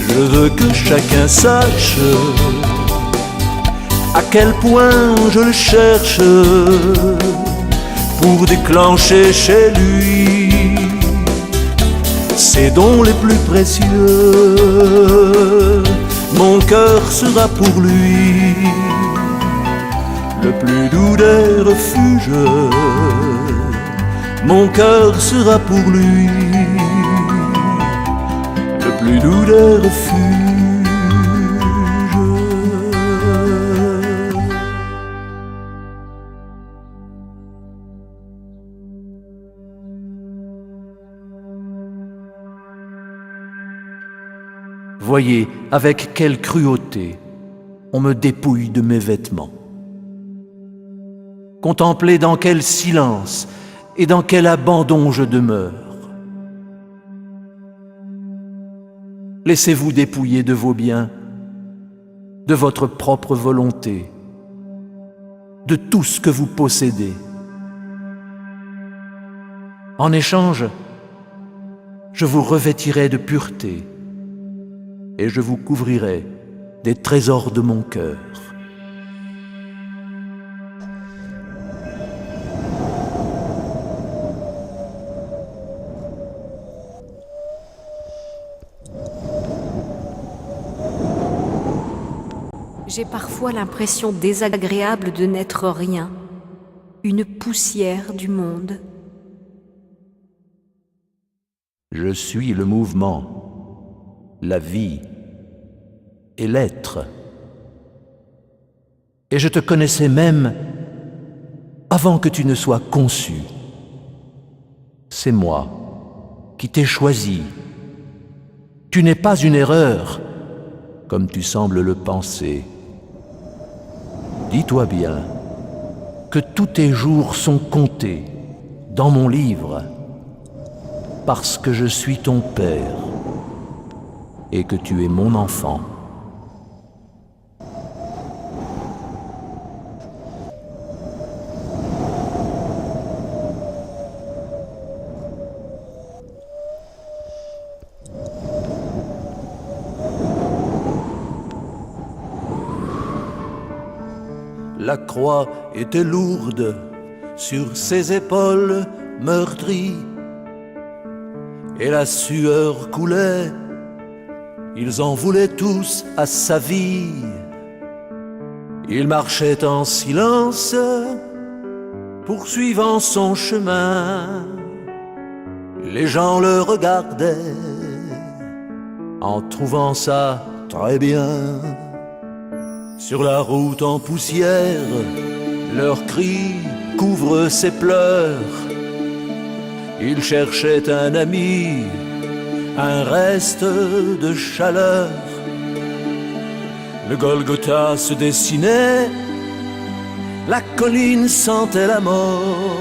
Je veux que chacun sache à quel point je le cherche pour déclencher chez lui ses dons les plus précieux. Mon cœur sera pour lui le plus doux des refuges. Mon cœur sera pour lui le plus doux des refuges. Voyez avec quelle cruauté on me dépouille de mes vêtements. Contemplez dans quel silence et dans quel abandon je demeure. Laissez-vous dépouiller de vos biens, de votre propre volonté, de tout ce que vous possédez. En échange, je vous revêtirai de pureté et je vous couvrirai des trésors de mon cœur. J'ai parfois l'impression désagréable de n'être rien, une poussière du monde. Je suis le mouvement, la vie et l'être. Et je te connaissais même avant que tu ne sois conçu. C'est moi qui t'ai choisi. Tu n'es pas une erreur, comme tu sembles le penser. Dis-toi bien que tous tes jours sont comptés dans mon livre, parce que je suis ton Père et que tu es mon enfant. La croix était lourde sur ses épaules meurtries, et la sueur coulait, ils en voulaient tous à sa vie. Il marchait en silence, poursuivant son chemin. Les gens le regardaient, en trouvant ça très bien. Sur la route en poussière, leurs cris couvrent ses pleurs. Il cherchait un ami, un reste de chaleur. Le Golgotha se dessinait, la colline sentait la mort.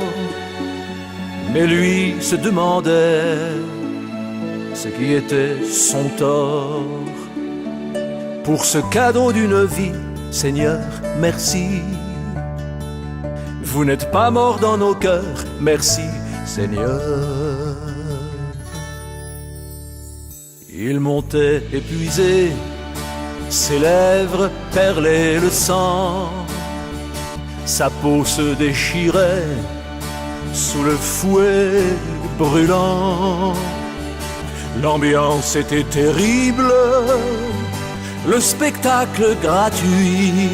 Mais lui se demandait ce qui était son tort. Pour ce cadeau d'une vie, Seigneur, merci. Vous n'êtes pas mort dans nos cœurs, merci, Seigneur. Il montait épuisé, ses lèvres perlaient le sang. Sa peau se déchirait sous le fouet brûlant. L'ambiance était terrible, le spectacle gratuit.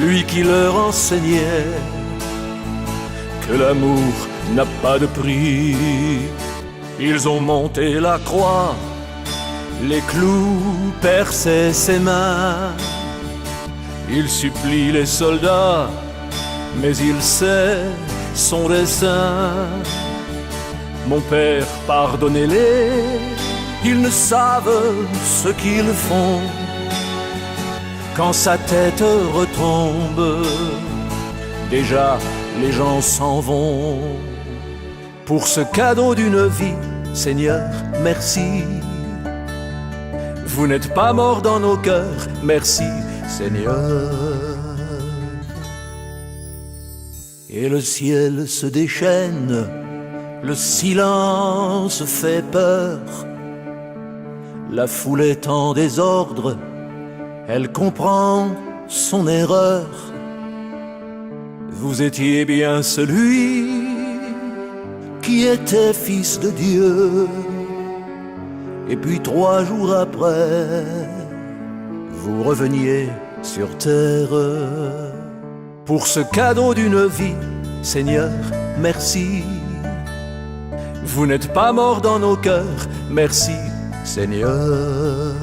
Lui qui leur enseignait que l'amour n'a pas de prix. Ils ont monté la croix, les clous perçaient ses mains. Il supplie les soldats, mais il sait son dessein. Mon Père, pardonnez-les, ils ne savent ce qu'ils font. Quand sa tête retombe, déjà les gens s'en vont. Pour ce cadeau d'une vie, Seigneur, merci. Vous n'êtes pas mort dans nos cœurs, merci, Seigneur. Et le ciel se déchaîne, le silence fait peur. La foule est en désordre, elle comprend son erreur. Vous étiez bien celui qui était fils de Dieu. Et puis 3 jours après, vous reveniez sur terre. Pour ce cadeau d'une vie, Seigneur, merci. Vous n'êtes pas mort dans nos cœurs, merci, Seigneur.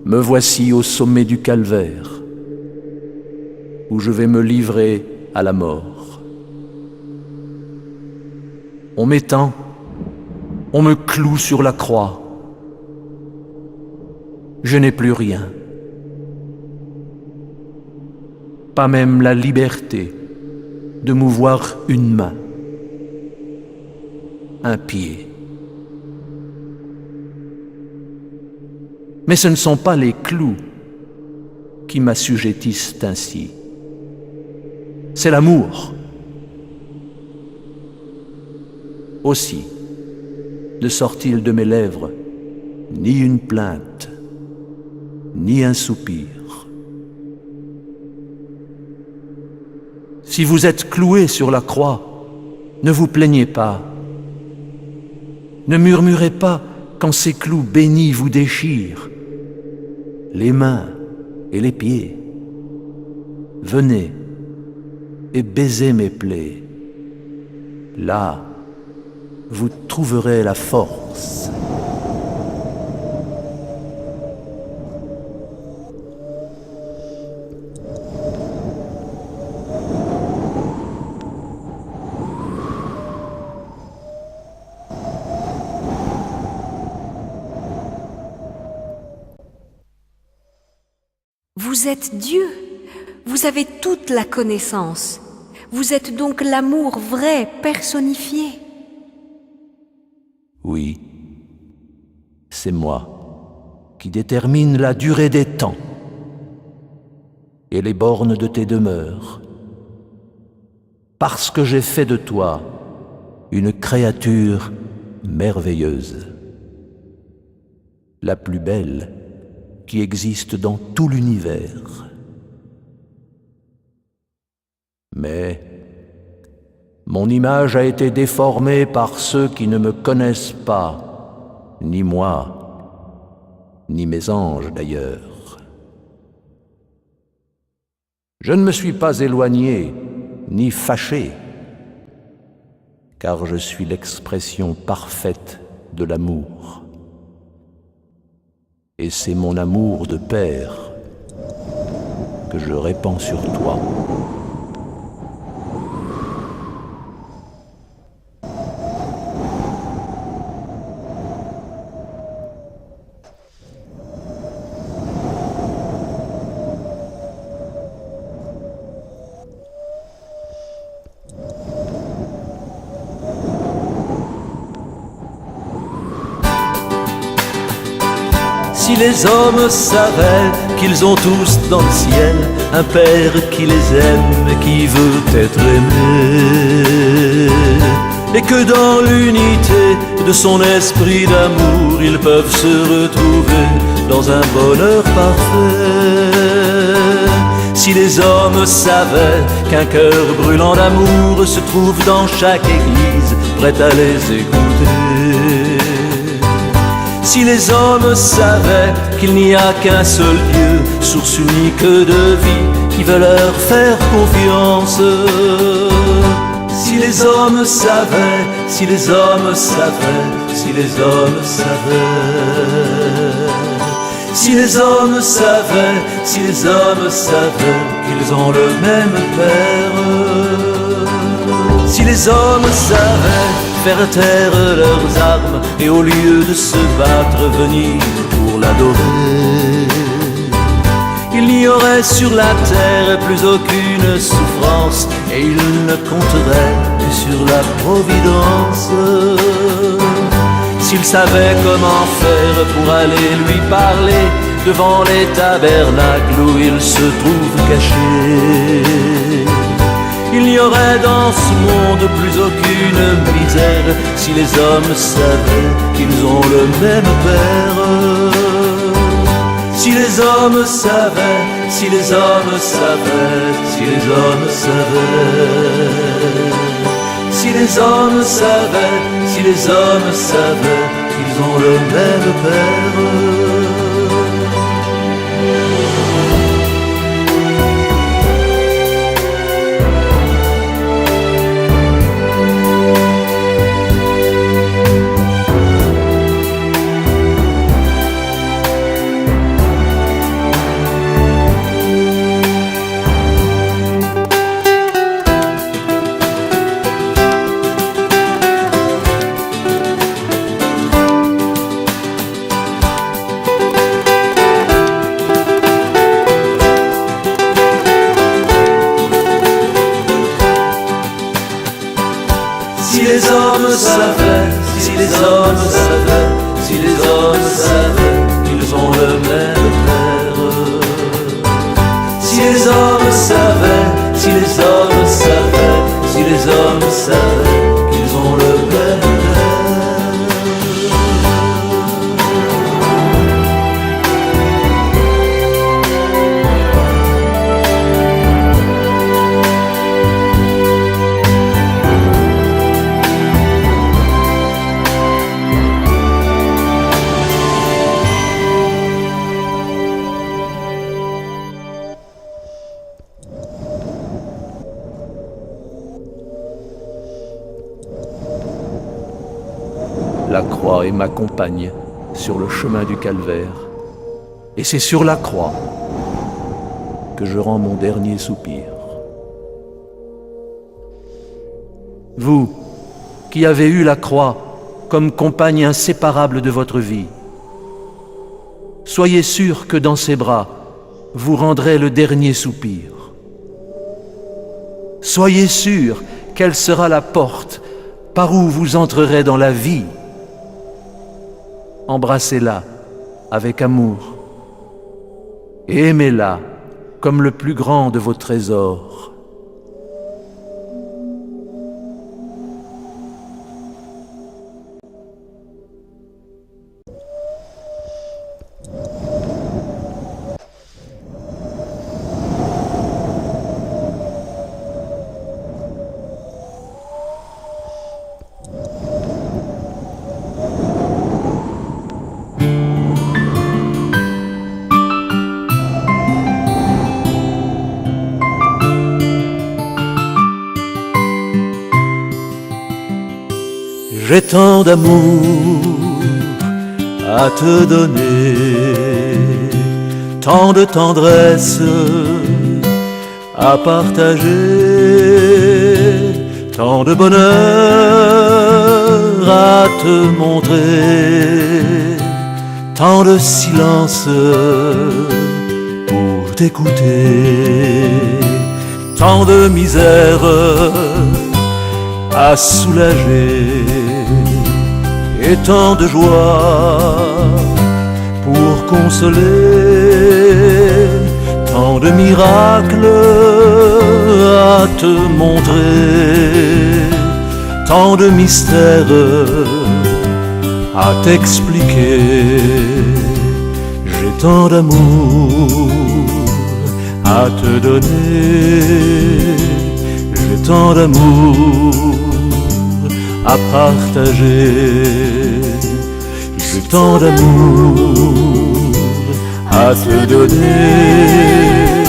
Me voici au sommet du calvaire, où je vais me livrer à la mort. On m'étend, on me cloue sur la croix. Je n'ai plus rien, pas même la liberté de mouvoir une main, un pied. Mais ce ne sont pas les clous qui m'assujettissent ainsi. C'est l'amour. Aussi ne sort-il de mes lèvres ni une plainte, ni un soupir. Si vous êtes cloués sur la croix, ne vous plaignez pas. Ne murmurez pas quand ces clous bénis vous déchirent les mains et les pieds. Venez et baisez mes plaies. Là, vous trouverez la force. Vous êtes Dieu, vous avez toute la connaissance. Vous êtes donc l'amour vrai, personnifié. Oui, c'est moi. qui détermine la durée des temps et les bornes de tes demeures, parce que j'ai fait de toi une créature merveilleuse, la plus belle qui existe dans tout l'univers. Mais mon image a été déformée par ceux qui ne me connaissent pas, ni moi, ni mes anges d'ailleurs. Je ne me suis pas éloigné, ni fâché, car je suis l'expression parfaite de l'amour. Et c'est mon amour de père que je répands sur toi. Si les hommes savaient qu'ils ont tous dans le ciel un père qui les aime et qui veut être aimé, et que dans l'unité de son esprit d'amour ils peuvent se retrouver dans un bonheur parfait. Si les hommes savaient qu'un cœur brûlant d'amour se trouve dans chaque église, prêt à les écouter. Si les hommes savaient qu'il n'y a qu'un seul Dieu, source unique de vie, qui veut leur faire confiance. Si les hommes savaient, si les hommes savaient, si les hommes savaient. Si les hommes savaient, si les hommes savaient qu'ils ont le même Père. Si les hommes savaient faire taire leurs armes et au lieu de se battre venir pour l'adorer, il n'y aurait sur la terre plus aucune souffrance et il ne compterait que sur la providence. S'il savait comment faire pour aller lui parler devant les tabernacles où il se trouve caché, il n'y aurait dans ce monde plus aucune misère si les hommes savaient qu'ils ont le même Père. Si les hommes savaient, si les hommes savaient, si les hommes savaient. Si les hommes savaient, si les hommes savaient qu'ils ont le même Père. Si les hommes savaient, si les hommes savaient, si les hommes savaient qu'ils ont le même Père. Si les hommes savaient, si les hommes savaient, si les hommes savaient qu'ils ont le même Père. La croix est ma compagne sur le chemin du calvaire, et c'est sur la croix que je rends mon dernier soupir. Vous, qui avez eu la croix comme compagne inséparable de votre vie, soyez sûr que dans ses bras, vous rendrez le dernier soupir. Soyez sûr qu'elle sera la porte par où vous entrerez dans la vie. Embrassez-la avec amour, et aimez-la comme le plus grand de vos trésors. J'ai tant d'amour à te donner, tant de tendresse à partager, tant de bonheur à te montrer, tant de silence pour t'écouter, tant de misère à soulager, et tant de joie pour consoler, tant de miracles à te montrer, tant de mystères à t'expliquer. J'ai tant d'amour à te donner, j'ai tant d'amour à partager, j'ai tant d'amour à te donner,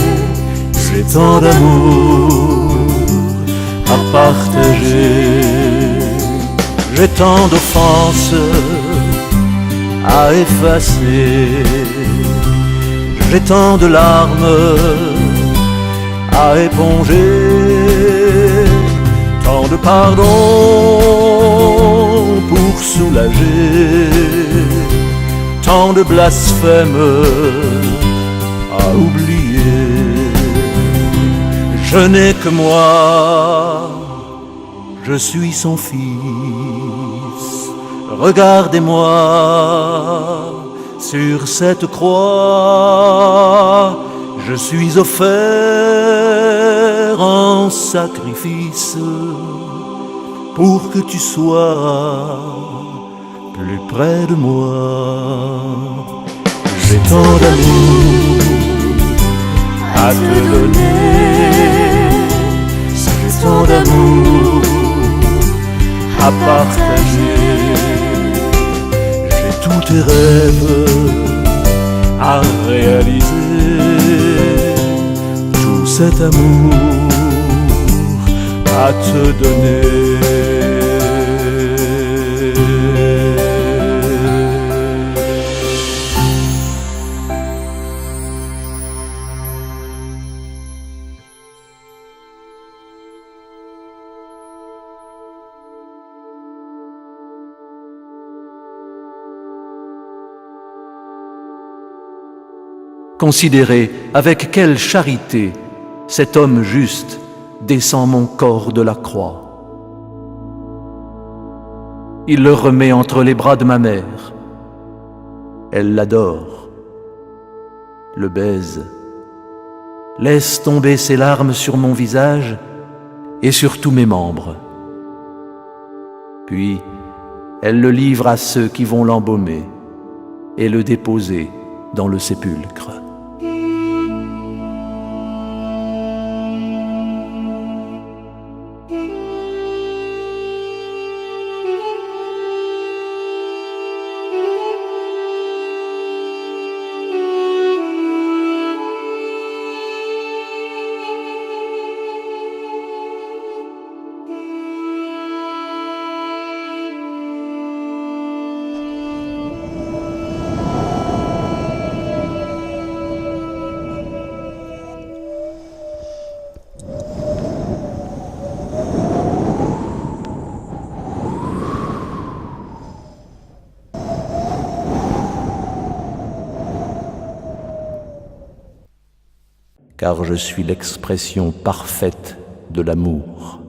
j'ai tant d'amour à partager, j'ai tant d'offenses à effacer, j'ai tant de larmes à éponger, tant de pardon pour soulager, tant de blasphèmes à oublier. Je n'ai que moi, je suis son fils. Regardez-moi sur cette croix, je suis offert en sacrifice pour que tu sois plus près de moi. J'ai tant d'amour à te donner, j'ai tant d'amour à partager, j'ai tous tes rêves à réaliser, tout cet amour à te donner. Considérez avec quelle charité cet homme juste descend mon corps de la croix. Il le remet entre les bras de ma mère. Elle l'adore, le baise, laisse tomber ses larmes sur mon visage et sur tous mes membres. Puis, elle le livre à ceux qui vont l'embaumer et le déposer dans le sépulcre. Car je suis l'expression parfaite de l'amour.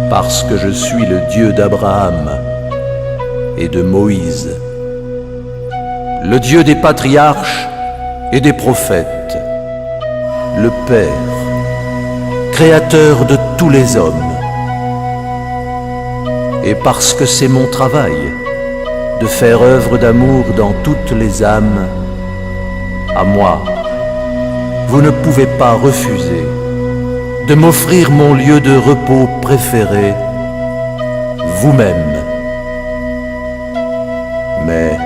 Parce que je suis le Dieu d'Abraham, et de Moïse, le Dieu des patriarches et des prophètes, le Père, créateur de tous les hommes. Et parce que c'est mon travail de faire œuvre d'amour dans toutes les âmes, à moi, vous ne pouvez pas refuser de m'offrir mon lieu de repos préféré, vous-même. Mais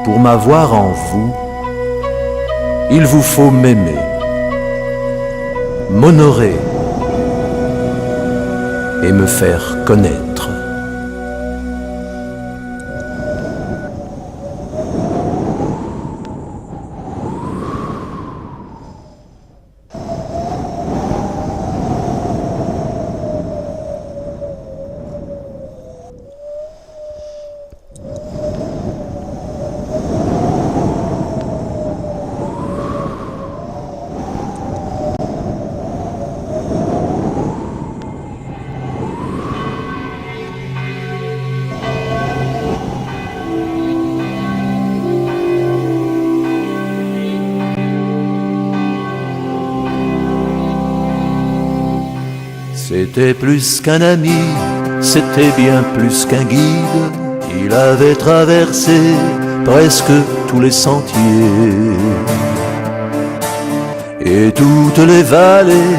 pour m'avoir en vous, il vous faut m'aimer, m'honorer et me faire connaître. C'était plus qu'un ami, c'était bien plus qu'un guide. Il avait traversé presque tous les sentiers et toutes les vallées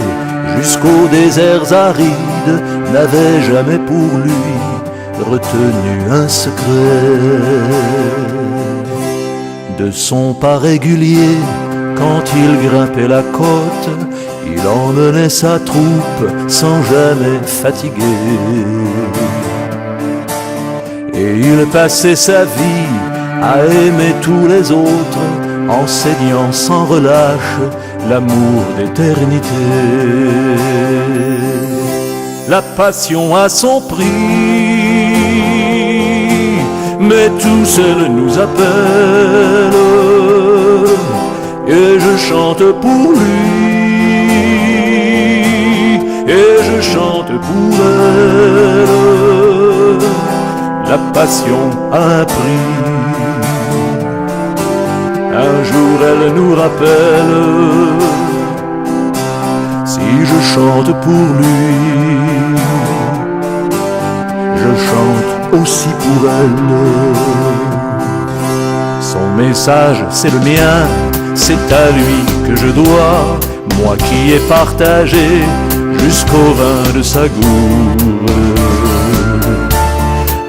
jusqu'aux déserts arides n'avaient jamais pour lui retenu un secret. De son pas régulier, quand il grimpait la côte, il emmenait sa troupe sans jamais fatiguer. Et il passait sa vie à aimer tous les autres, enseignant sans relâche l'amour d'éternité. La passion a son prix, mais tout seul nous appelle, et je chante pour lui. Et je chante pour elle. La passion a un prix. Un jour elle nous rappelle. Si je chante pour lui, je chante aussi pour elle. Son message c'est le mien, c'est à lui que je dois, moi qui ai partagé jusqu'au vin de sa gourde,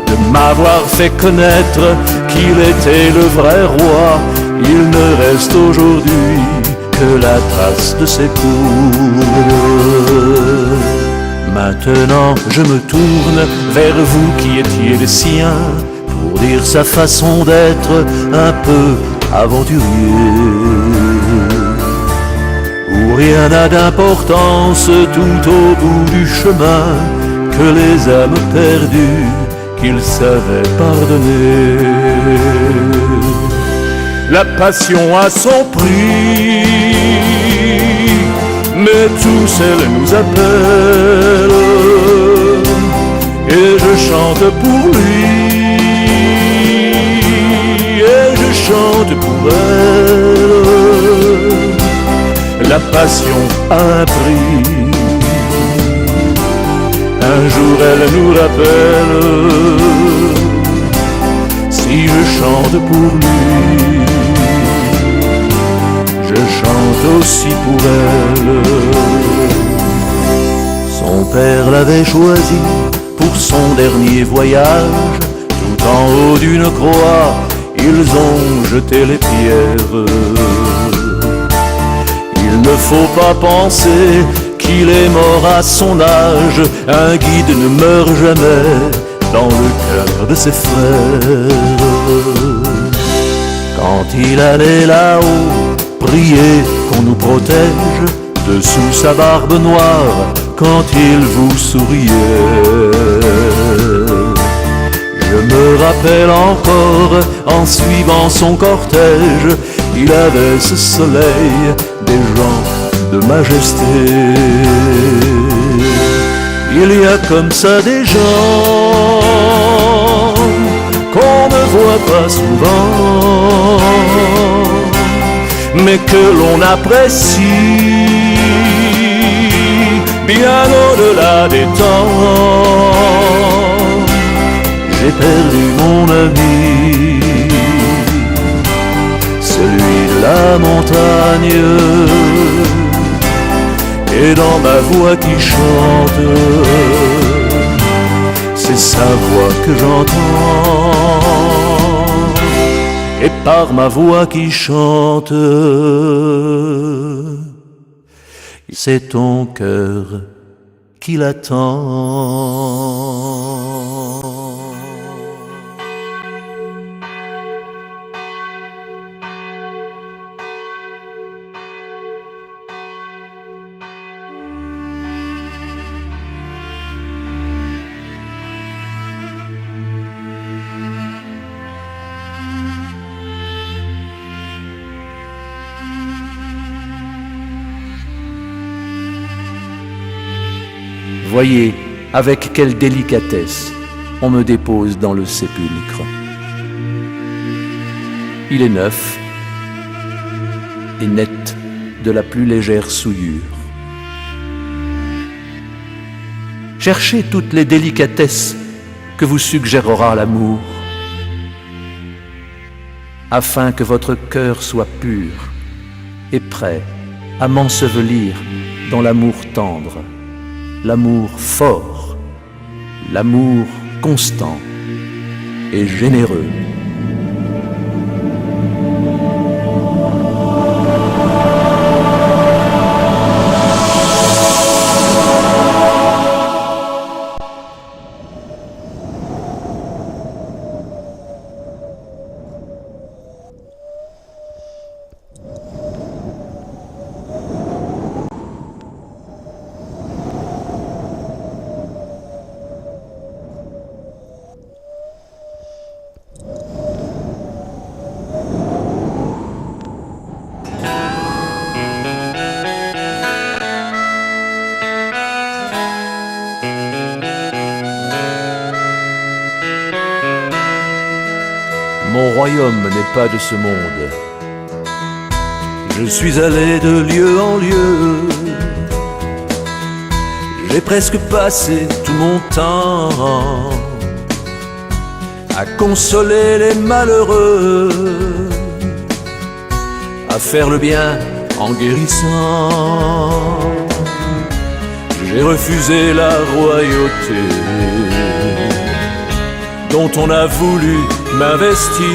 de m'avoir fait connaître qu'il était le vrai roi. Il ne reste aujourd'hui que la trace de ses cours. Maintenant je me tourne vers vous qui étiez les siens, pour dire sa façon d'être un peu aventurier, où rien n'a d'importance tout au bout du chemin, que les âmes perdues qu'il savait pardonner. La passion a son prix, mais tous elle nous appelle, et je chante pour lui, et je chante pour elle. La passion a un prix. Un jour elle nous rappelle. Si je chante pour lui, je chante aussi pour elle. Son père l'avait choisi pour son dernier voyage. Tout en haut d'une croix, ils ont jeté les pierres. Il ne faut pas penser qu'il est mort à son âge. Un guide ne meurt jamais dans le cœur de ses frères. Quand il allait là-haut prier qu'on nous protège, dessous sa barbe noire, quand il vous souriait, je me rappelle encore, en suivant son cortège, il avait ce soleil des gens de majesté. Il y a comme ça des gens voit pas souvent, mais que l'on apprécie bien au-delà des temps. J'ai perdu mon ami, celui de la montagne, et dans ma voix qui chante, c'est sa voix que j'entends, et par ma voix qui chante, c'est ton cœur qui l'attend. Voyez avec quelle délicatesse on me dépose dans le sépulcre. Il est neuf et net de la plus légère souillure. Cherchez toutes les délicatesses que vous suggérera l'amour, afin que votre cœur soit pur et prêt à m'ensevelir dans l'amour tendre, l'amour fort, l'amour constant et généreux. Mon royaume n'est pas de ce monde. Je suis allé de lieu en lieu, j'ai presque passé tout mon temps à consoler les malheureux, à faire le bien en guérissant. J'ai refusé la royauté dont on a voulu m'investir.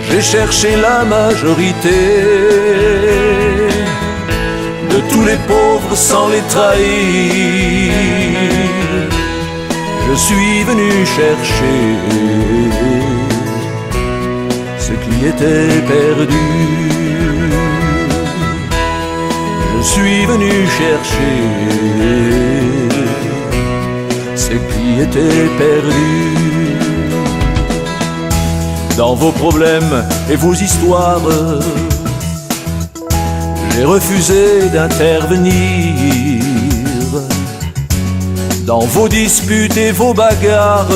J'ai cherché la majorité de tous les pauvres sans les trahir. Je suis venu chercher ce qui était perdu. Je suis venu chercher ce qui était perdu. Dans vos problèmes et vos histoires, j'ai refusé d'intervenir. Dans vos disputes et vos bagarres,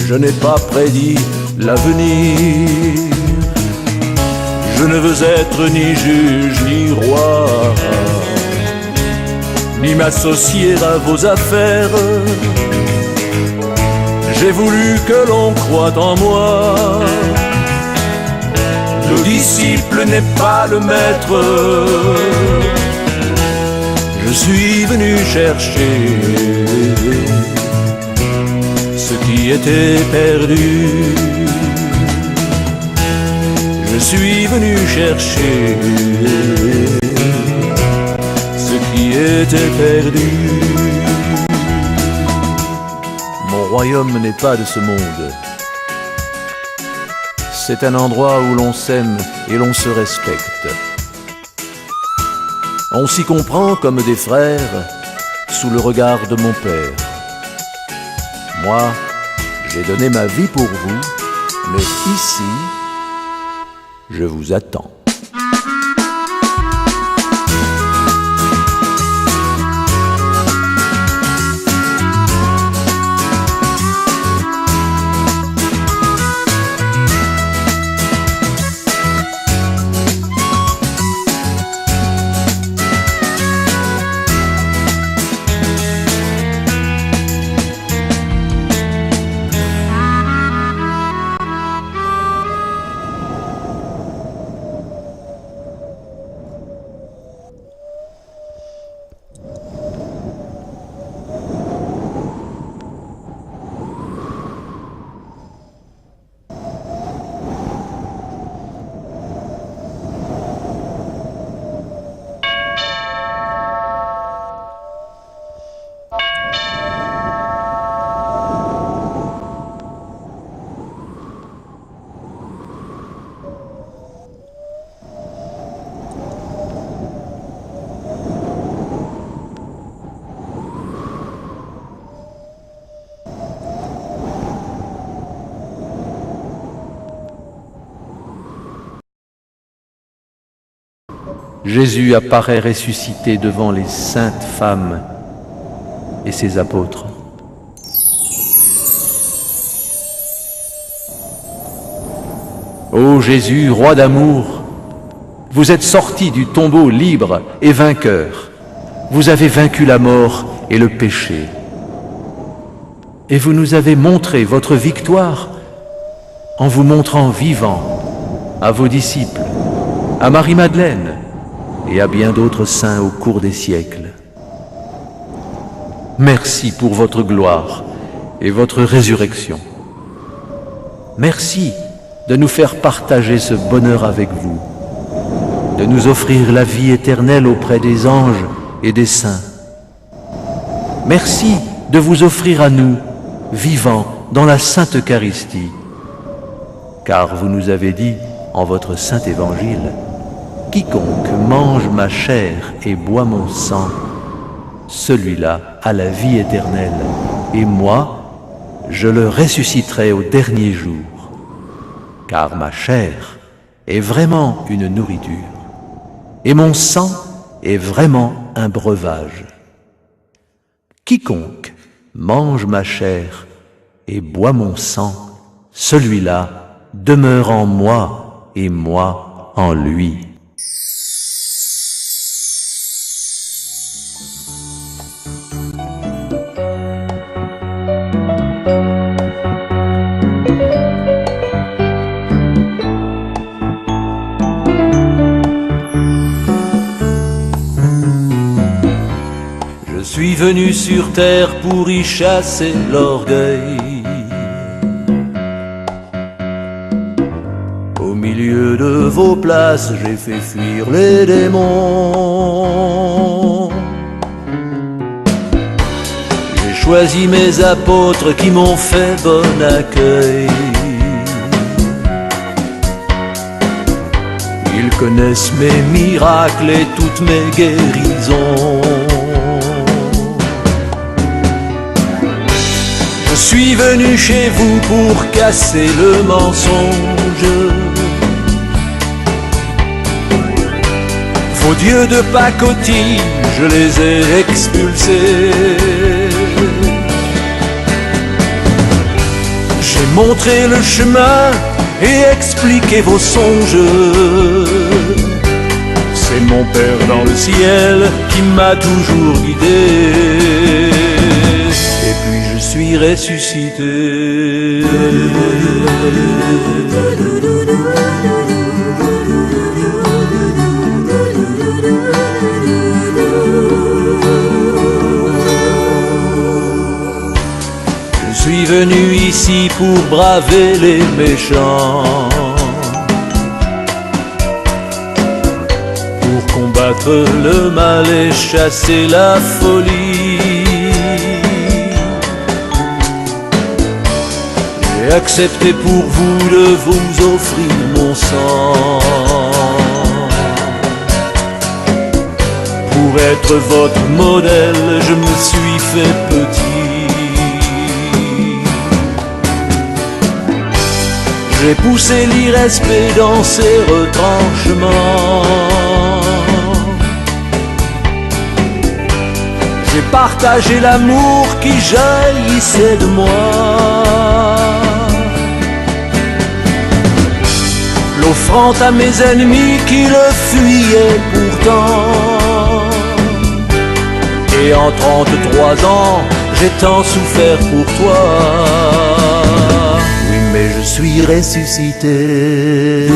je n'ai pas prédit l'avenir. Je ne veux être ni juge ni roi, ni m'associer à vos affaires. J'ai voulu que l'on croie en moi. Le disciple n'est pas le maître. Je suis venu chercher ce qui était perdu. Je suis venu chercher ce qui était perdu. Mon royaume n'est pas de ce monde. C'est un endroit où l'on s'aime et l'on se respecte. On s'y comprend comme des frères sous le regard de mon père. Moi, j'ai donné ma vie pour vous, mais ici, je vous attends. Jésus apparaît ressuscité devant les saintes femmes et ses apôtres. Ô Jésus, roi d'amour, vous êtes sorti du tombeau libre et vainqueur. Vous avez vaincu la mort et le péché. Et vous nous avez montré votre victoire en vous montrant vivant à vos disciples, à Marie-Madeleine et à bien d'autres saints au cours des siècles. Merci pour votre gloire et votre résurrection. Merci de nous faire partager ce bonheur avec vous, de nous offrir la vie éternelle auprès des anges et des saints. Merci de vous offrir à nous, vivants dans la Sainte Eucharistie, car vous nous avez dit en votre Saint Évangile, « Quiconque mange ma chair et boit mon sang, celui-là a la vie éternelle, et moi, je le ressusciterai au dernier jour, car ma chair est vraiment une nourriture, et mon sang est vraiment un breuvage. Quiconque mange ma chair et boit mon sang, celui-là demeure en moi et moi en lui. » Je suis venu sur terre pour y chasser l'orgueil. Au milieu de vos places, j'ai fait fuir les démons. J'ai choisi mes apôtres qui m'ont fait bon accueil. Ils connaissent mes miracles et toutes mes guérisons. Je suis venu chez vous pour casser le mensonge. Vos dieux de pacotille, je les ai expulsés. J'ai montré le chemin et expliqué vos songes. C'est mon Père dans le ciel qui m'a toujours guidé. Et puis je suis ressuscité. Je suis venu ici pour braver les méchants, pour combattre le mal et chasser la folie. J'ai accepté pour vous de vous offrir mon sang, pour être votre modèle, je me suis fait petit. J'ai poussé l'irrespect dans ses retranchements. J'ai partagé l'amour qui jaillissait de moi, l'offrant à mes ennemis qui le fuyaient pourtant. Et en 33 ans, j'ai tant souffert pour toi. Oui, mais je suis ressuscité.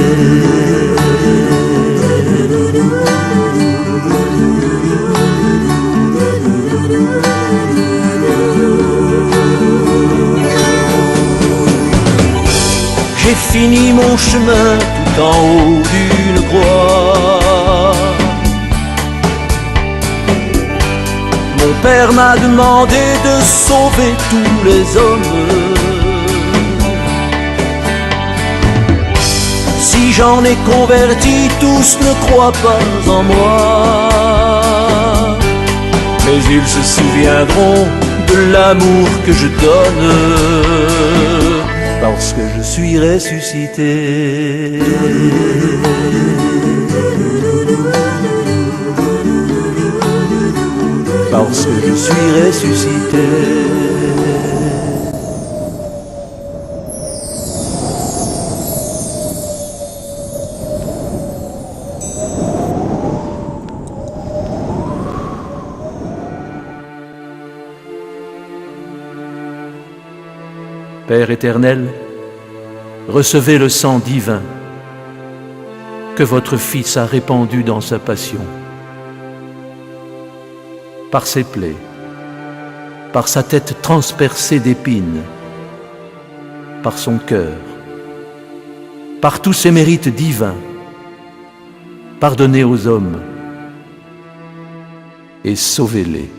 J'ai fini mon chemin tout en haut d'une croix. Mon Père m'a demandé de sauver tous les hommes. Si j'en ai converti, tous ne croient pas en moi. Mais ils se souviendront de l'amour que je donne, parce que je suis ressuscité. parce que je suis ressuscité. Père éternel, recevez le sang divin que votre Fils a répandu dans sa passion. Par ses plaies, par sa tête transpercée d'épines, par son cœur, par tous ses mérites divins, pardonnez aux hommes et sauvez-les.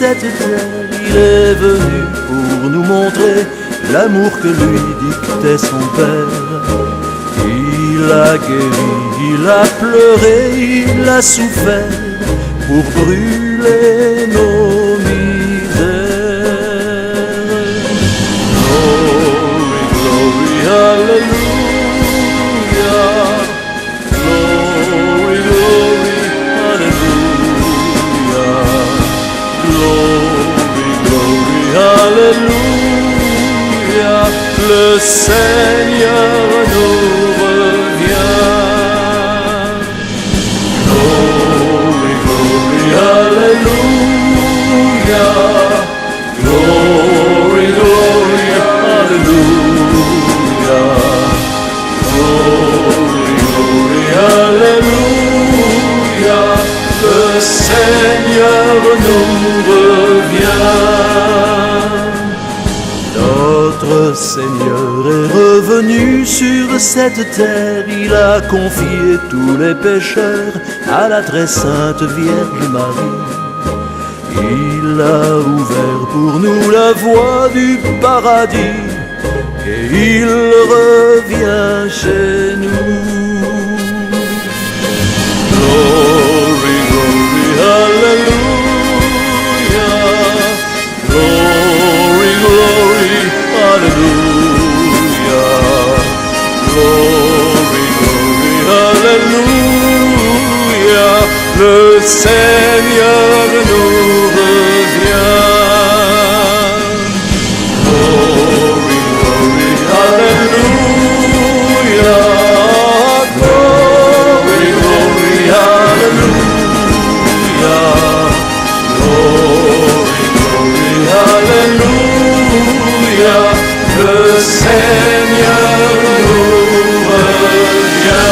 cette terre, il est venu pour nous montrer l'amour que lui dictait son père. Il a guéri, il a pleuré, il a souffert pour brûler nos misères. Glory, glory, hallelujah. Glory, glory, hallelujah. Glory, glory, hallelujah. Le Seigneur nous revient. Glory, glory, hallelujah. Glory, glory, hallelujah. Glory, glory, hallelujah. Le Seigneur nous revient. Notre Seigneur est revenu sur cette terre, il a confié tous les pécheurs à la très sainte Vierge Marie. Il a ouvert pour nous la voie du paradis et il revient chez nous. Glory, glory, hallelujah. Glory, glory, hallelujah. Glory, glory, hallelujah. Le Seigneur nous revient. Glory, glory, hallelujah. Glory, glory, hallelujah. Glory, glory, hallelujah. Le Seigneur nous revient.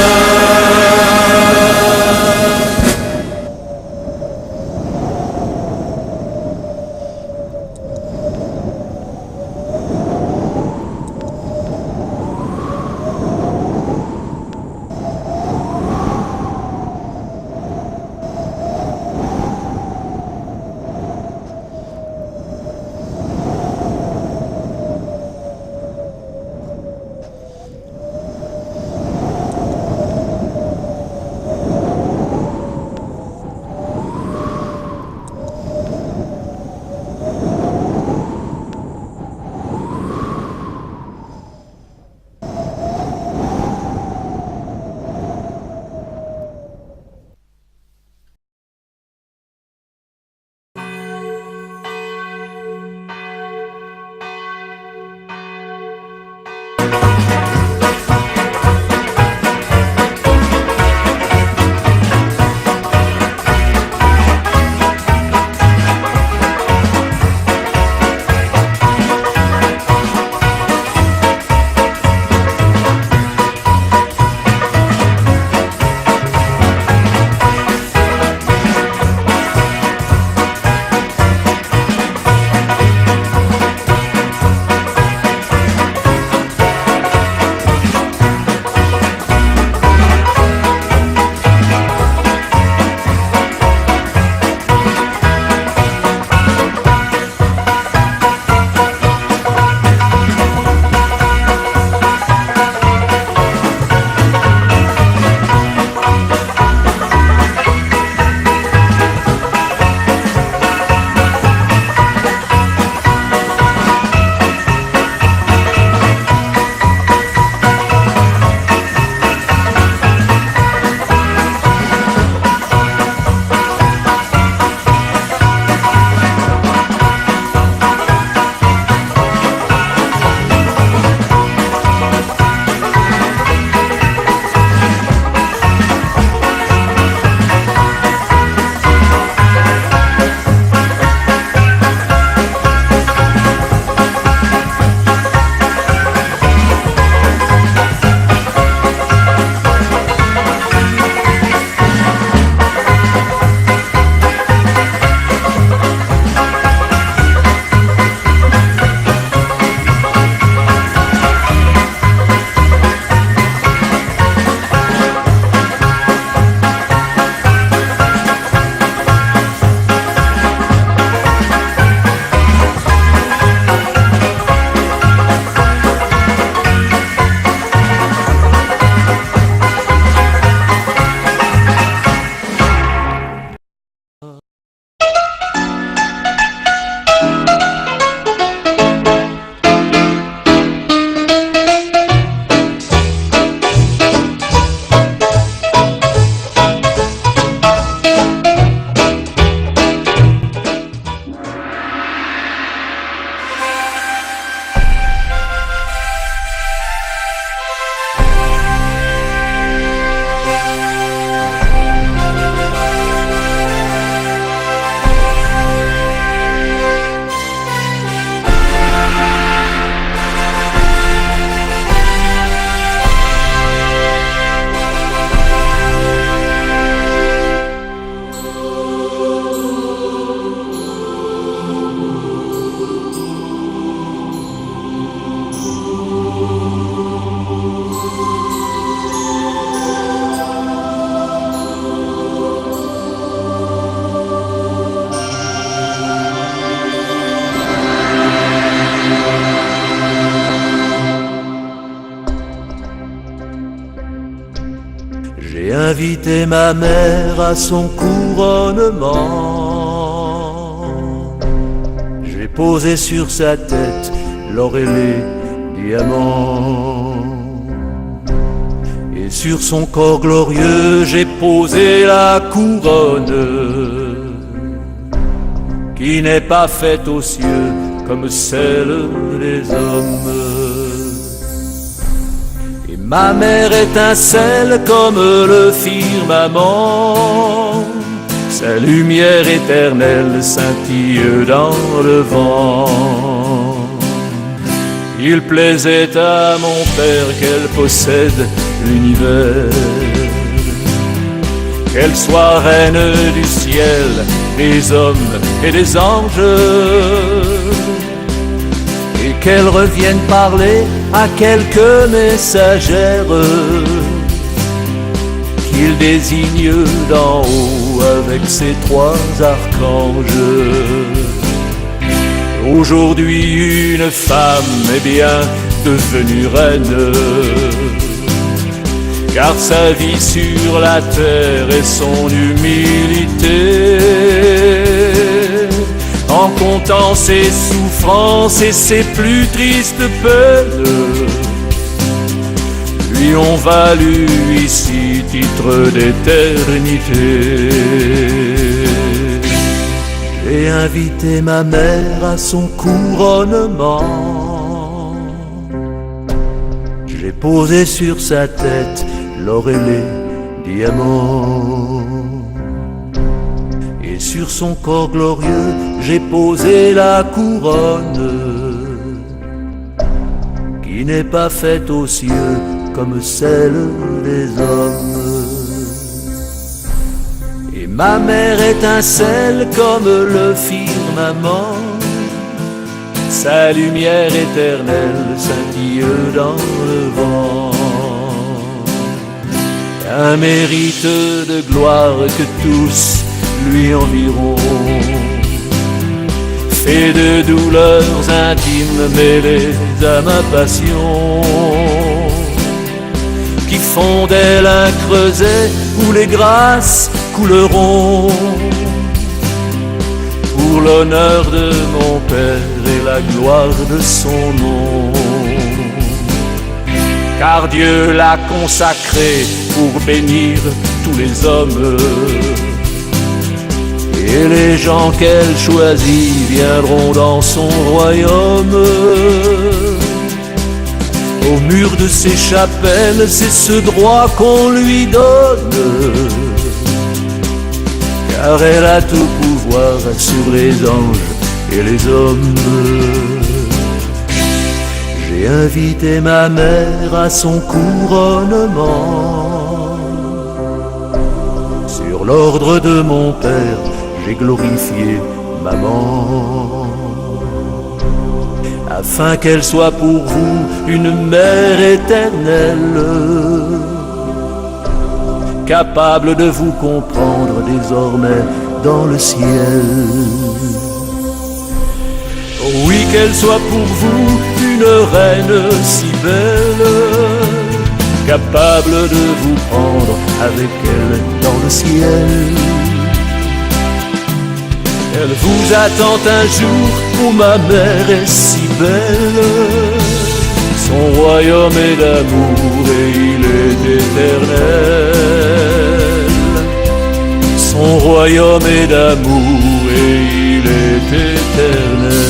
invité ma mère à son couronnement. J'ai posé sur sa tête l'or et les diamants. Et sur son corps glorieux, j'ai posé la couronne qui n'est pas faite aux cieux comme celle des hommes. Et ma mère étincelle comme le firmament, sa lumière éternelle scintille dans le vent. Il plaisait à mon père qu'elle possède l'univers, qu'elle soit reine du ciel, des hommes et des anges, et qu'elle revienne parler à quelques messagères qu'il désigne d'en haut avec ses 3 archanges. Aujourd'hui une femme est bien devenue reine, car sa vie sur la terre et son humilité, en comptant ses souffrances et ses plus tristes peines, lui ont valu ici titre d'éternité. J'ai invité ma mère à son couronnement. J'ai posé sur sa tête l'or et les diamants. Et sur son corps glorieux, j'ai posé la couronne qui n'est pas faite aux cieux comme celle des hommes. Et ma mère étincelle comme le firmament, sa lumière éternelle scintille dans le vent. Un mérite de gloire que tous lui envieront, fait de douleurs intimes mêlées à ma passion, qui font d'elle un creuset où les grâces couleront, pour l'honneur de mon Père et la gloire de son nom. Car Dieu l'a consacrée pour bénir tous les hommes, et les gens qu'elle choisit viendront dans son royaume. Au mur de ses chapelles, c'est ce droit qu'on lui donne, car elle a tout pouvoir sur les anges et les hommes. J'ai invité ma mère à son couronnement. Sur l'ordre de mon père, j'ai glorifié maman, afin qu'elle soit pour vous une mère éternelle, capable de vous comprendre désormais dans le ciel. Oh oui, qu'elle soit pour vous une reine si belle, capable de vous prendre avec elle dans le ciel. Elle vous attend un jour où ma mère est si belle. Son royaume est d'amour et il est éternel. Son royaume est d'amour et il est éternel.